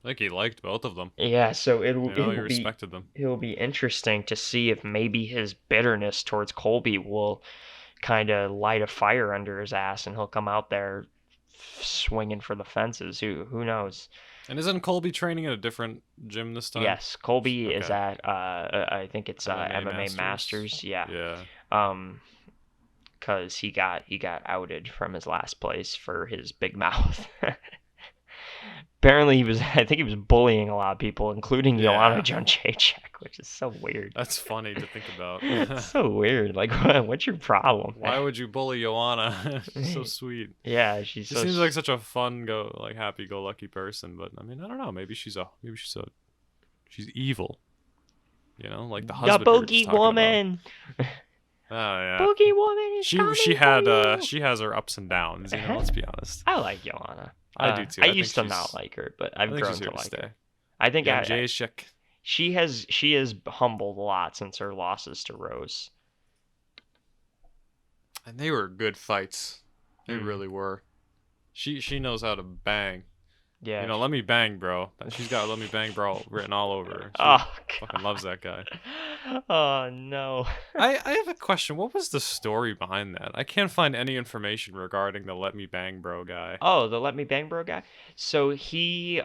I think he liked both of them. yeah. So You know, he respected them. it'll be interesting to see if maybe his bitterness towards Colby will kind of light a fire under his ass, and he'll come out there swinging for the fences. Who knows? And isn't Colby training at a different gym this time? Yes, Colby is Okay. at I think it's MMA Masters. Yeah. Yeah. Cause he got outed from his last place for his big mouth. Apparently I think he was bullying a lot of people, including Joanna Jędrzejczyk, which is so weird. That's funny to think about. It's so weird. Like, what's your problem? Why would you bully Joanna? She's so sweet. Yeah, she seems like such a fun, happy-go-lucky person. But I mean, I don't know. Maybe she's evil. You know, like the husband. The boogie woman. Oh yeah. Boogie woman is she has her ups and downs. You know, let's be honest. I like Joanna. I do too. I used to not like her, but I've grown to like her. I think she has humbled a lot since her losses to Rose. And they were good fights. They really were. She knows how to bang. Yeah. You know, let me bang, bro. She's got "let me bang, bro" written all over her. She fucking loves that guy. Oh no. I have a question. What was the story behind that? I can't find any information regarding the "let me bang, bro" guy. Oh, the "let me bang, bro" guy. So he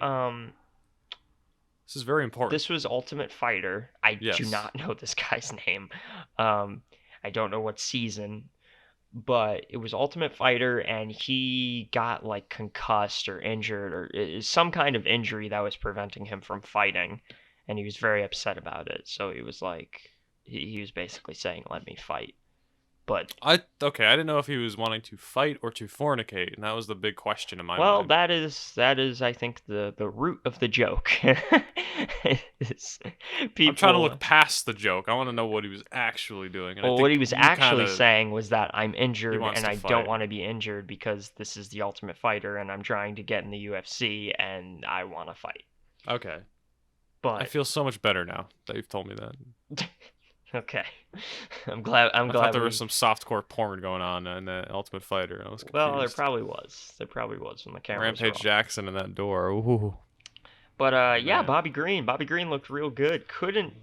This is very important. This was Ultimate Fighter. I do not know this guy's name. I don't know what season, but it was Ultimate Fighter, and he got like concussed or injured or some kind of injury that was preventing him from fighting, and he was very upset about it. So he was like, he was basically saying, "Let me fight." But I didn't know if he was wanting to fight or to fornicate, and that was the big question in my mind. Well, that is I think the root of the joke. I'm trying to look past the joke. I want to know what he was actually doing. And what he was actually saying was that I'm injured and I don't want to be injured because this is the Ultimate Fighter and I'm trying to get in the UFC and I want to fight. Okay. But I feel so much better now that you've told me that. Okay. I'm glad. I thought there was some softcore porn going on in the Ultimate Fighter. I was confused. Well, there probably was. When the camera. Rampage Jackson in that door. Ooh. But yeah, Bobby Green looked real good. Couldn't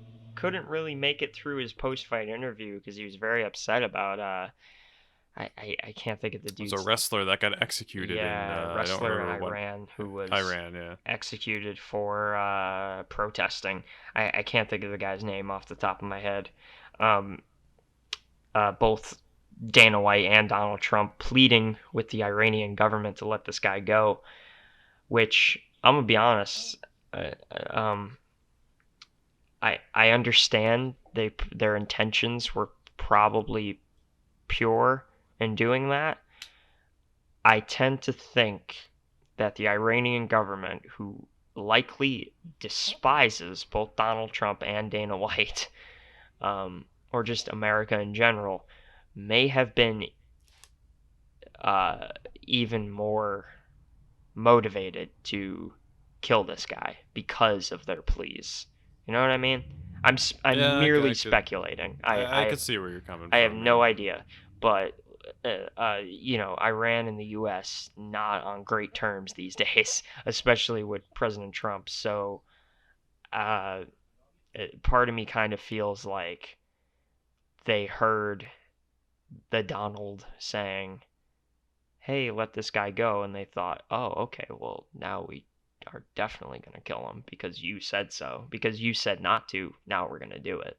really make it through his post-fight interview because he was very upset about I can't think of the dude. It was a wrestler that got executed. Yeah, wrestler in Iran who was executed for protesting. I can't think of the guy's name off the top of my head. Both Dana White and Donald Trump pleading with the Iranian government to let this guy go, which I'm gonna be honest. I understand their intentions were probably pure in doing that. I tend to think that the Iranian government, who likely despises both Donald Trump and Dana White, or just America in general, may have been even more motivated to kill this guy because of their pleas. You know what I mean? I'm merely speculating. I could see where you're coming from. I have no idea, but Iran and the U.S. not on great terms these days, especially with President Trump. So, part of me kind of feels like they heard the Donald saying, "Hey, let this guy go," and they thought, "Oh, okay, well, now we are definitely going to kill him because you said so. Because you said not to, now we're going to do it."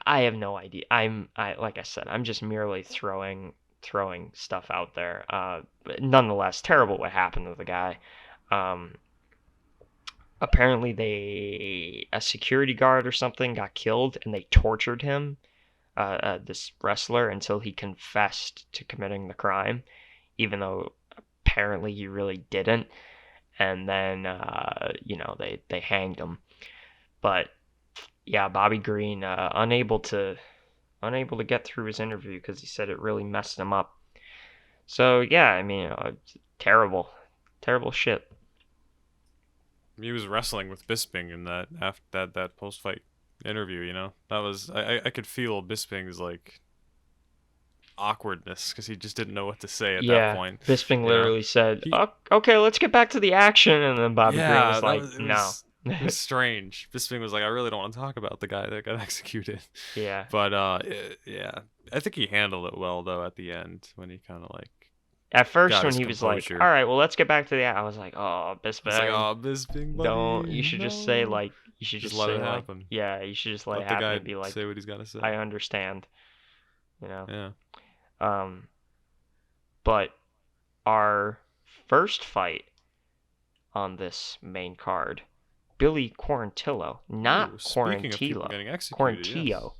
I have no idea. Like I said, I'm just merely throwing stuff out there. But nonetheless, terrible what happened to the guy. Apparently, a security guard or something got killed, and they tortured him, this wrestler, until he confessed to committing the crime, even though apparently he really didn't. And then, they hanged him. But yeah, Bobby Green unable to get through his interview because he said it really messed him up. So yeah, I mean, terrible shit. he was wrestling with Bisping in that after that post fight interview. You know, that was I could feel Bisping's like awkwardness because he just didn't know what to say at that Yeah, point. Bisping You know, literally said, he "Oh, okay, let's get back to the action," and then Bobby Green yeah, is like, "No." it was strange. Bisping was like, I really don't want to talk about the guy that got executed. Yeah. But yeah, I think he handled it well though at the end when he kind of like At first, got when his he was like, composure. "All right, well, let's get back to the," I was like, "Oh, I was like, Bisping, oh, Bisping, don't." You buddy, should just say no. like, you should Just just let say it like, happen. yeah, you should just let it Let the happen guy and be like, say what he's got to say. "I understand," you know. Yeah. Um, but our first fight on this main card, Billy Quarantillo, not Ooh, speaking of people Quarantillo, getting executed, Quarantillo,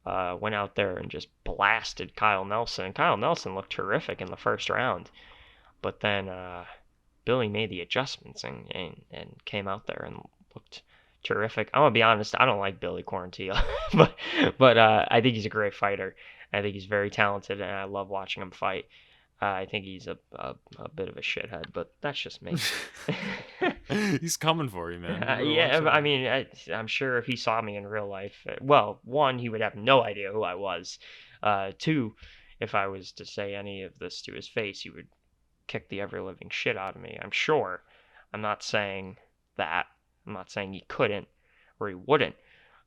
yes. went out there and just blasted Kyle Nelson. And Kyle Nelson looked terrific in the first round, but then Billy made the adjustments and came out there and looked terrific. I'm gonna be honest, I don't like Billy Quarantillo, but I think he's a great fighter. I think he's very talented, and I love watching him fight. I think he's a bit of a shithead, but that's just me. He's coming for you, man. You better Yeah, watch I out. mean, I'm sure if he saw me in real life, well, one, he would have no idea who I was. Two, if I was to say any of this to his face, he would kick the ever living shit out of me. I'm sure. I'm not saying that. I'm not saying he couldn't or he wouldn't.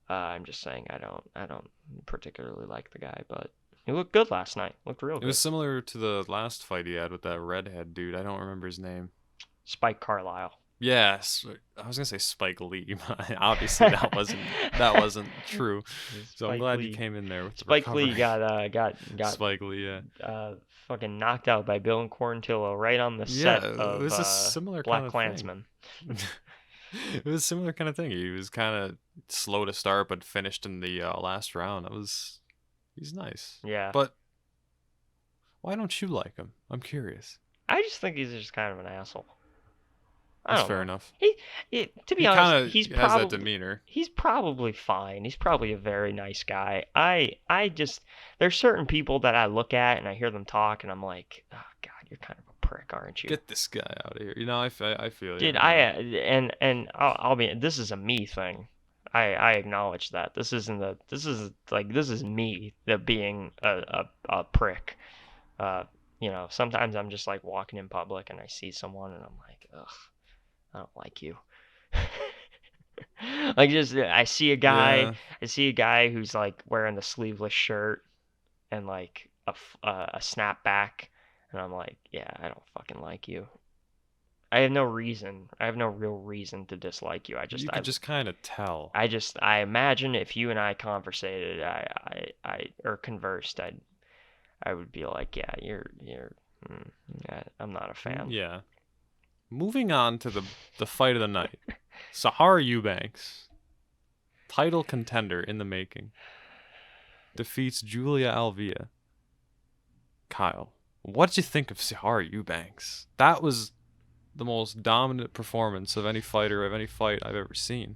I'm just saying I don't particularly like the guy, but he looked good last night. Looked real It good. was similar to the last fight he had with that redhead dude. I don't remember his name. Spike Carlisle. Yes, I was gonna say Spike Lee, but obviously that wasn't true. So I'm Spike glad Lee. you came in there with the Spike recovery. Lee got Spike Lee, yeah. fucking knocked out by Bill and Quarantillo right on the set Yeah, it of was a similar Black kind of Klansman. thing. It was a similar kind of thing. He was kind of slow to start, but finished in the last round. He's nice. Yeah. But why don't you like him? I'm curious. I just think he's just kind of an asshole. I That's don't fair know. enough. To be He honest, kind he's of has that probably demeanor. he's probably fine. He's probably a very nice guy. I just there's certain people that I look at and I hear them talk and I'm like, oh God, you're kind of a prick, aren't you? Get this guy out of here. You know, I feel Dude, you. and I'll be. This is a me thing. I acknowledge that. This is me that being a prick. You know, sometimes I'm just like walking in public and I see someone and I'm like, ugh, I don't like you. Like just I see a Yeah. guy who's like wearing the sleeveless shirt and like a snapback, and I'm like, yeah, I don't fucking like you. I have no reason. I have no real reason to dislike you. You could just kind of tell. I imagine if you and I conversated, I or conversed, I would be like, yeah, I'm not a fan. Yeah. Moving on to the fight of the night. Sahara Eubanks, title contender in the making, defeats Julia Alvia. Kyle, what did you think of Sahara Eubanks? That was the most dominant performance of any fighter of any fight I've ever seen.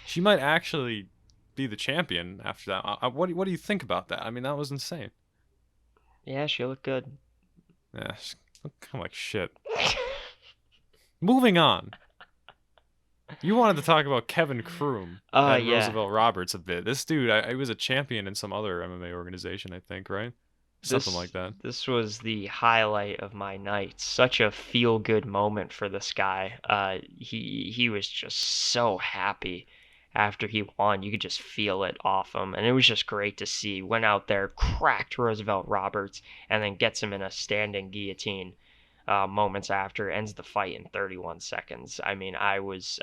She might actually be the champion after that. What do you think about that? I mean, that was insane. Yeah, she looked good. Yeah, she looked kind of like shit. Moving on. You wanted to talk about Kevin Kroom and Yeah. Roosevelt Roberts a bit. This dude, he was a champion in some other MMA organization, I think, right? Something like that. This was the highlight of my night. Such a feel-good moment for this guy. He was just so happy after he won. You could just feel it off him, and it was just great to see. Went out there, cracked Roosevelt Roberts, and then gets him in a standing guillotine. Moments after, ends the fight in 31 seconds. I mean, I was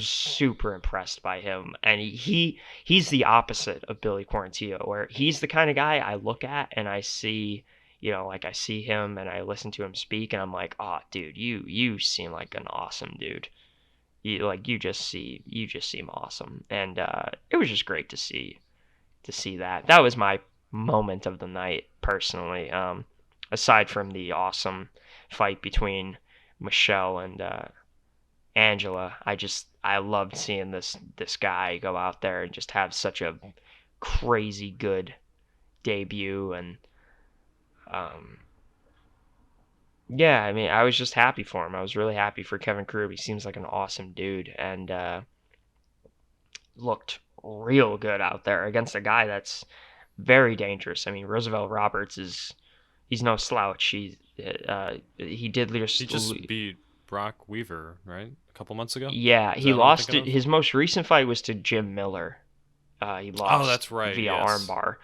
super impressed by him, and he's the opposite of Billy Quarantillo, where he's the kind of guy I look at and I see, like I see him and I listen to him speak, and I'm like, oh, dude, you seem like an awesome dude. You just seem awesome, and it was just great to see that. That was my moment of the night, personally. Aside from the awesome fight between Michelle and Angela, I loved seeing this guy go out there and just have such a crazy good debut, and Yeah, I mean, I was just happy for him. I was really happy for Kevin Kirby. He seems like an awesome dude, and looked real good out there against a guy that's very dangerous. I mean, Roosevelt Roberts he's no slouch. He did He just beat Brock Weaver, right? A couple months ago? yeah, Is he that what I'm lost thinking it. of? His most recent fight was to Jim Miller. He Oh, lost that's right. via Yes. armbar.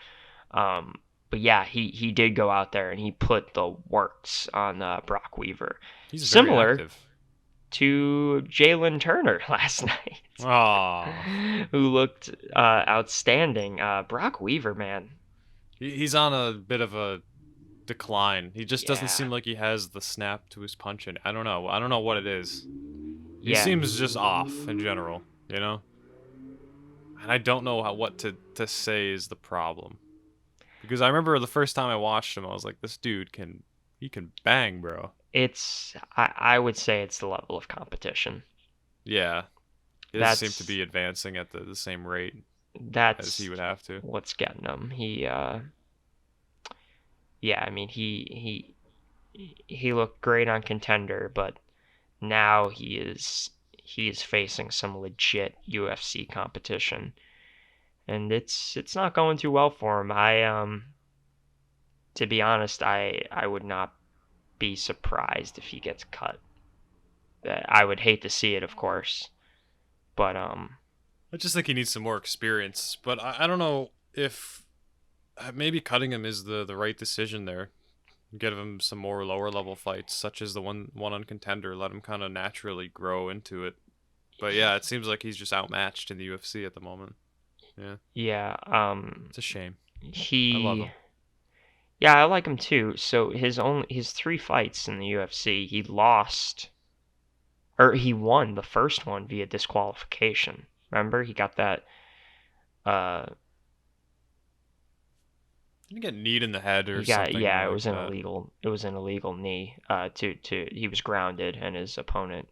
But yeah, he did go out there and he put the works on Brock Weaver. He's very Similar active. to Jalen Turner last night, Oh, who looked outstanding. Brock Weaver, man. he's on a bit of a decline. He just doesn't Yeah, seem like he has the snap to his punch. And I don't know. I don't know what it is. He yeah. seems just off in general, you know? And I don't know what to say is the problem. Because I remember the first time I watched him, I was like, this dude he can bang, bro. I would say it's the level of competition. Yeah. He doesn't seem to That's be advancing at the same rate as he that's would have to. what's getting him. Yeah, I mean he looked great on Contender, but now he is facing some legit UFC competition, and it's not going too well for him. To be honest, I would not be surprised if he gets cut. I would hate to see it, of course, but I just think he needs some more experience. But I don't know if maybe cutting him is the right decision there. Give him some more lower level fights, such as the one on Contender. Let him kind of naturally grow into it. But yeah, it seems like he's just outmatched in the UFC at the moment. Yeah, yeah, it's a shame. I love he him. yeah, I like him too. So his three fights in the UFC, he won the first one via disqualification. Remember, he got that. Uh, Didn't he get kneed in the head or he got something yeah, it like was an that? illegal. It was an illegal knee. To he was grounded, and his opponent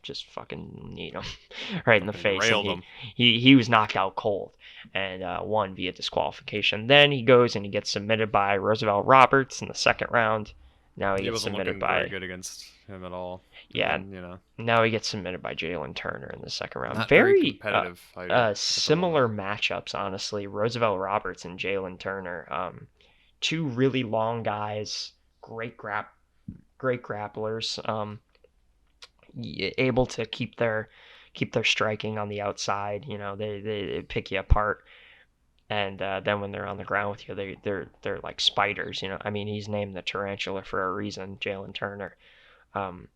just fucking kneed him right in the Fucking face, and railed him. he was knocked out cold, and won via disqualification. Then he goes and he gets submitted by Roosevelt Roberts in the second round. Now he He gets wasn't submitted looking very by good against him at all. And yeah. then, Now he gets submitted by Jalen Turner in the second round. not very Very competitive fighter at the moment. similar matchups, honestly. Roosevelt Roberts and Jalen Turner. Two really long guys, great grapplers. Able to keep their striking on the outside. You know, they pick you apart. And then when they're on the ground with you, they're like spiders. You know, I mean, he's named the tarantula for a reason, Jalen Turner. Um,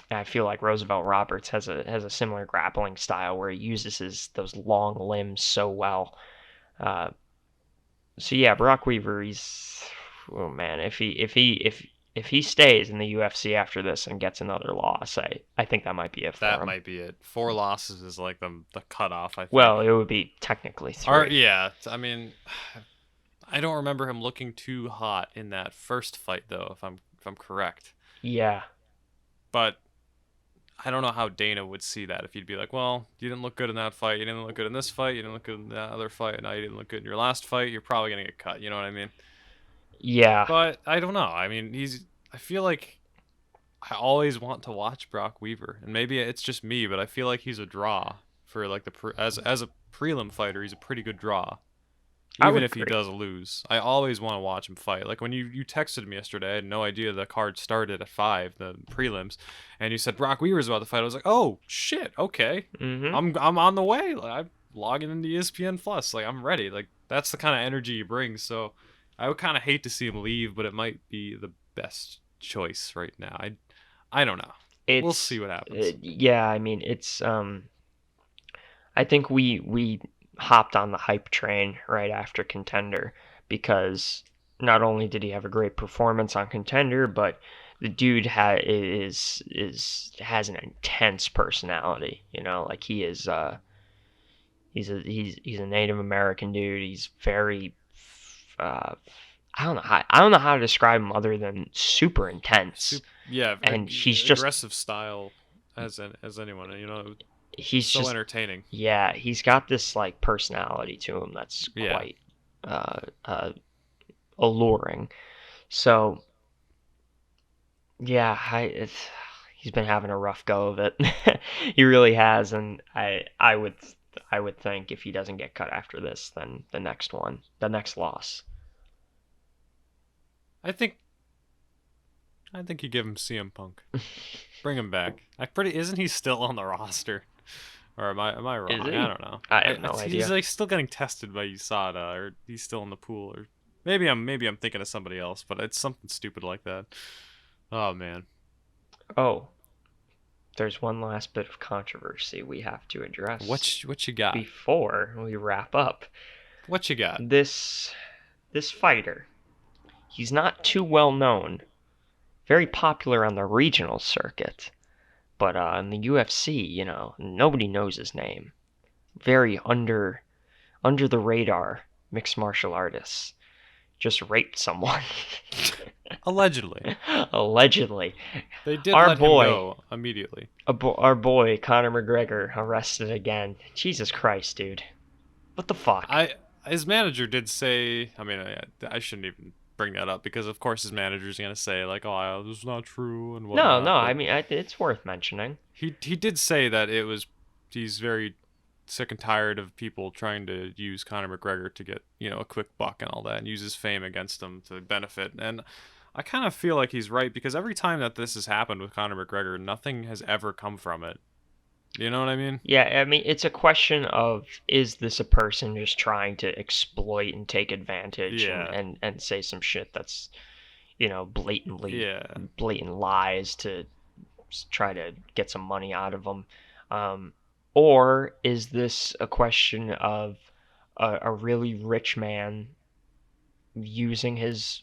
and I feel like Roosevelt Roberts has a similar grappling style where he uses those long limbs so well. Uh, so yeah, Brock Weaver, oh man, if he stays in the UFC after this and gets another loss, I think that might be it for That him. might be it. 4 losses is like the cutoff, I Well, think. it would be technically Or three. yeah, I mean, I don't remember him looking too hot in that first fight though, if I'm correct. Yeah, But I don't know how Dana would see that if he'd be like, well, you didn't look good in that fight, you didn't look good in this fight, you didn't look good in that other fight, and now you didn't look good in your last fight, you're probably gonna get cut. You know what I mean? yeah. But I don't know. I mean, I feel like I always want to watch Brock Weaver, and maybe it's just me, but I feel like he's a draw for like as a prelim fighter, he's a pretty good draw. I Even would if he agree. does lose, I always want to watch him fight. Like when you texted me yesterday, I had no idea the card started at 5, the prelims, and you said Brock Weaver's about to fight. I was like, oh shit, okay, Mm-hmm. I'm on the way. Like, I'm logging into ESPN Plus. Like I'm ready. Like that's the kind of energy he brings. So I would kind of hate to see him leave, but it might be the best choice right now. I don't know. We'll see what happens. Yeah. I mean, I think we hopped on the hype train right after Contender because not only did he have a great performance on Contender, but the dude has an intense personality. You know, like he's a Native American dude. He's very uh, I don't know how to describe him other than super intense. Yeah, And he's just aggressive style as anyone. he's So just entertaining. yeah, he's got this like personality to him that's Yeah. quite uh, uh, alluring. So Yeah, he's been having a rough go of it. He really has, and I would think if he doesn't get cut after this, then the next loss. I think you give him CM Punk. Bring him back. Isn't he still on the roster? Or am I wrong? Is I he? don't know. I have no He's idea. like still getting tested by USADA, or he's still in the pool, or maybe I'm thinking of somebody else, but it's something stupid like that. Oh man. Oh, there's one last bit of controversy we have to address What you got? before we wrap up. What you got? This fighter, he's not too well known, very popular on the regional circuit, but in the UFC, nobody knows his name. Very under the radar mixed martial artist just raped someone. Allegedly. Allegedly. They did Our let boy, him go immediately. our boy Conor McGregor arrested again. Jesus Christ, dude. What the fuck? His manager did say. I mean, I shouldn't even bring that up because of course his manager's gonna say like, "Oh, this is not true" and No, whatnot. no. But I mean, it's worth mentioning. he did say that he's very sick and tired of people trying to use Conor McGregor to get a quick buck and all that, and use his fame against him to benefit. And I kind of feel like he's right because every time that this has happened with Conor McGregor, nothing has ever come from it. You know what I mean? Yeah, I mean, it's a question of, is this a person just trying to exploit and take advantage Yeah. and say some shit that's, blatantly Yeah. blatant lies to try to get some money out of them? Or is this a question of a really rich man using his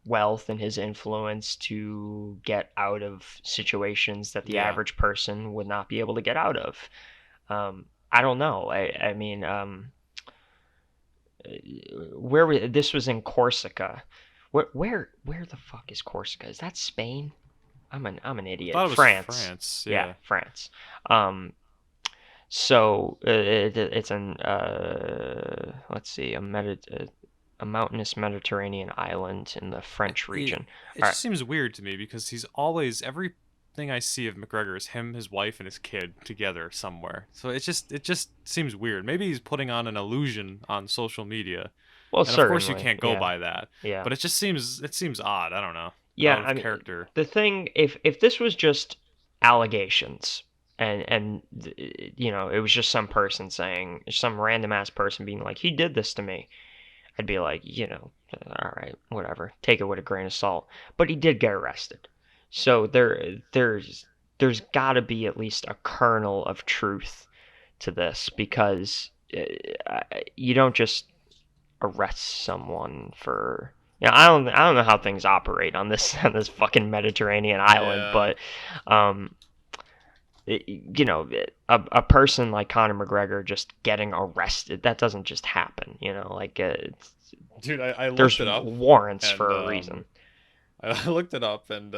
wealth and his influence to get out of situations that the Yeah. average person would not be able to get out of? I don't know. I mean, this was in Corsica. Where the fuck is Corsica? Is that Spain? I'm an idiot. Thought it was France. Yeah, France. So it's an let's see, a mountainous Mediterranean island in the French region. It just seems weird to me because he's always everything I see of McGregor is him, his wife, and his kid together somewhere. So it just seems weird. Maybe he's putting on an illusion on social media. Well, and certainly, of course you can't go by that. Yeah. But it seems odd. I don't know. Yeah, Out of I mean, character. the thing, if this was just allegations and it was just some person saying, some random ass person being like, he did this to me, I'd be like, all right, whatever, take it with a grain of salt. But he did get arrested, so there's got to be at least a kernel of truth to this, because you don't just arrest someone for. Yeah, I don't know how things operate on this fucking Mediterranean island, Yeah. but a person like Conor McGregor just getting arrested, that doesn't just happen. Dude, I looked there's it up. warrants and, for a reason. I looked it up, and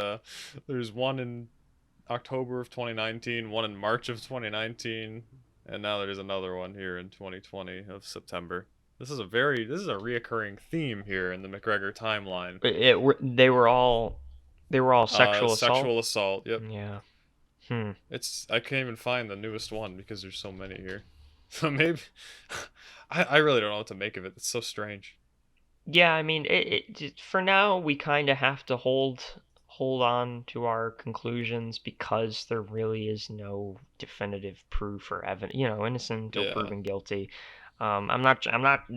there's one in October of 2019, one in March of 2019, and now there's another one here in 2020 of September. This is a reoccurring theme here in the McGregor timeline. They were all sexual assault. Sexual assault. Yep. Yeah. I can't even find the newest one because there's so many here. So maybe I really don't know what to make of it. It's so strange. Yeah, I mean, for now we kind of have to hold on to our conclusions, because there really is no definitive proof or evidence, innocent or proven guilty. I'm not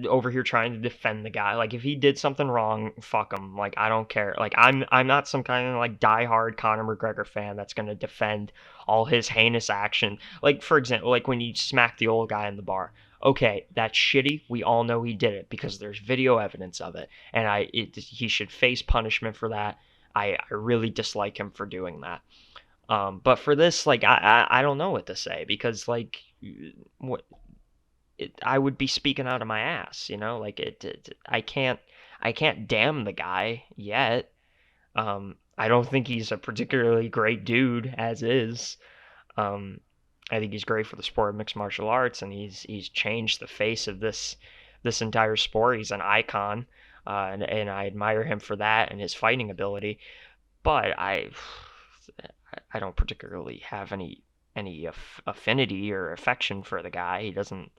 over here trying to defend the guy. Like, if he did something wrong, fuck him. Like, I don't care. Like, I'm not some kind of like diehard Conor McGregor fan that's gonna defend all his heinous action. Like, for example, like when he smacked the old guy in the bar. Okay, that's shitty. We all know he did it because there's video evidence of it, and he should face punishment for that. I really dislike him for doing that. But for this, like, I don't know what to say, because like, what. I would be speaking out of my ass, like I can't damn the guy yet. I don't think he's a particularly great dude as is. I think he's great for the sport of mixed martial arts, and he's changed the face of this entire sport. He's an icon, and I admire him for that and his fighting ability. but I don't particularly have any affinity or affection for the guy. He doesn't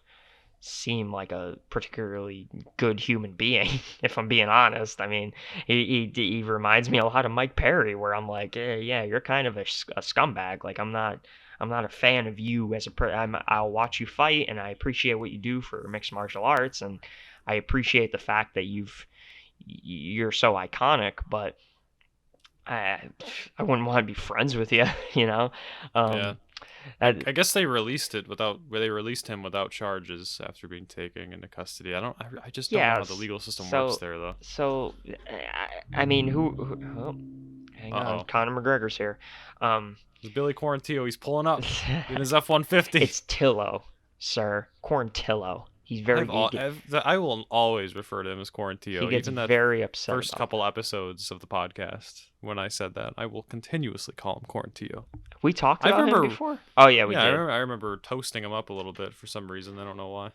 seem like a particularly good human being, if I'm being honest. I mean, he reminds me a lot of Mike Perry, where I'm like, yeah, you're kind of a scumbag. Like I'm not a fan of you as I'll watch you fight, and I appreciate what you do for mixed martial arts, and I appreciate the fact that you're so iconic, but I wouldn't want to be friends with you, you know. Yeah. I guess they released him without charges after being taken into custody. I just don't know how the legal system works there, though. So, I mean, oh, hang on, Conor McGregor's here. It's Billy Quarantillo. He's pulling up in his F-150. It's Tillo, sir. Quarantillo. He's very. I will always refer to him as Quarantillo. He gets even that very upset. First couple episodes of the podcast, when I said that, I will continuously call him Quarantillo. We talked about him before. Oh yeah, we did. I remember toasting him up a little bit for some reason. I don't know why.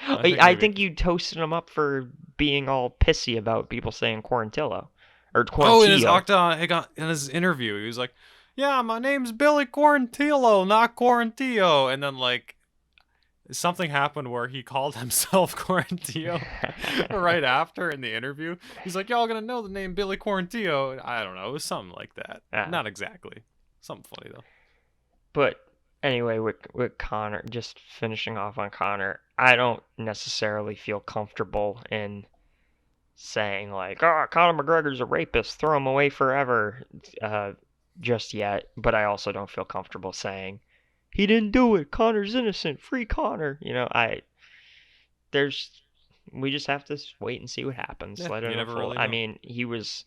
I think you toasted him up for being all pissy about people saying Quarantillo or Quarantillo. In his interview, he was like, "Yeah, my name's Billy Quarantillo, not Quarantillo," and then like. Something happened where he called himself Quarantillo right after in the interview. He's like, y'all gonna know the name Billy Quarantillo. I don't know. It was something like that. Not exactly. Something funny, though. But anyway, with Conor, just finishing off on Conor, I don't necessarily feel comfortable in saying, like, oh, Conor McGregor's a rapist, throw him away forever, just yet. But I also don't feel comfortable saying, he didn't do it. Conor's innocent. Free Conor. You know, we just have to wait and see what happens. Yeah, you never really know. I mean, he was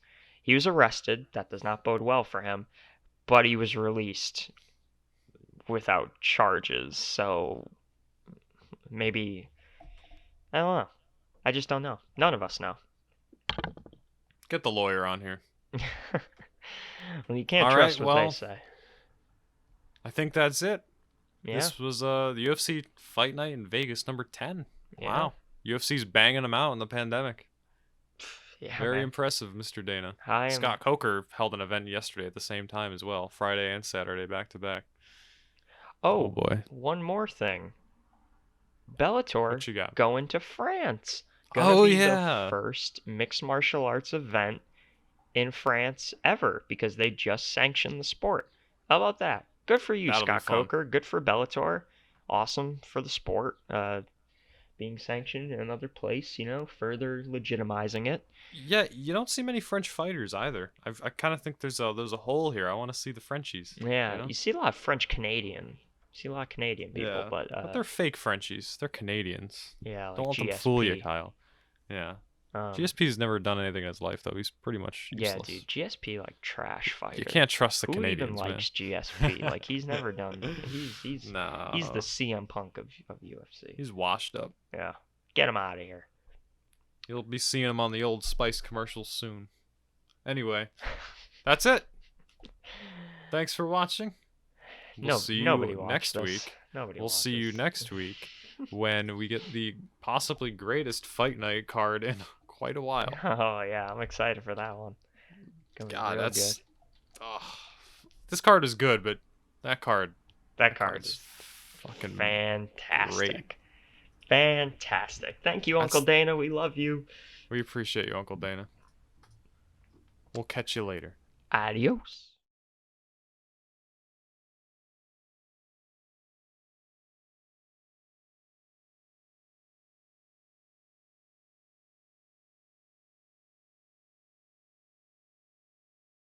arrested. That does not bode well for him, but he was released without charges. So maybe, I don't know. I just don't know. None of us know. Get the lawyer on here. Well, you can't trust what they say. I think that's it. Yeah. This was the UFC Fight Night in Vegas, number 10. Yeah. Wow. UFC's banging them out in the pandemic. Yeah, Very impressive, Mr. Dana. Scott Coker held an event yesterday at the same time as well. Friday and Saturday back to back. Oh boy. One more thing. Bellator what you got? Going to France. Gonna be the first mixed martial arts event in France ever because they just sanctioned the sport. How about that? Good for you, Scott Coker. Good for Bellator. Awesome for the sport. Being sanctioned in another place, further legitimizing it. Yeah, you don't see many French fighters either. I kind of think there's a hole here. I want to see the Frenchies. Yeah, you see a lot of French-Canadian. You see a lot of Canadian people, yeah, but they're fake Frenchies. They're Canadians. Yeah, like don't let GSP. them fool you, Kyle. Yeah. GSP's never done anything in his life, though. He's pretty much useless. Yeah, dude. GSP, like, trash fighter. You can't trust the Who Canadians, even likes GSP? Like, he's never done... He's the CM Punk of UFC. He's washed up. Yeah. Get him out of here. You'll be seeing him on the Old Spice commercials soon. Anyway, that's it. Thanks for watching. We'll see you next week. We'll see you next week when we get the possibly greatest Fight Night card in quite a while. Oh yeah, I'm excited for that one. God, that's good. This card is good, but that card is fucking fantastic. Great. Fantastic. Thank you, Uncle Dana. We love you. We appreciate you, Uncle Dana. We'll catch you later. Adios.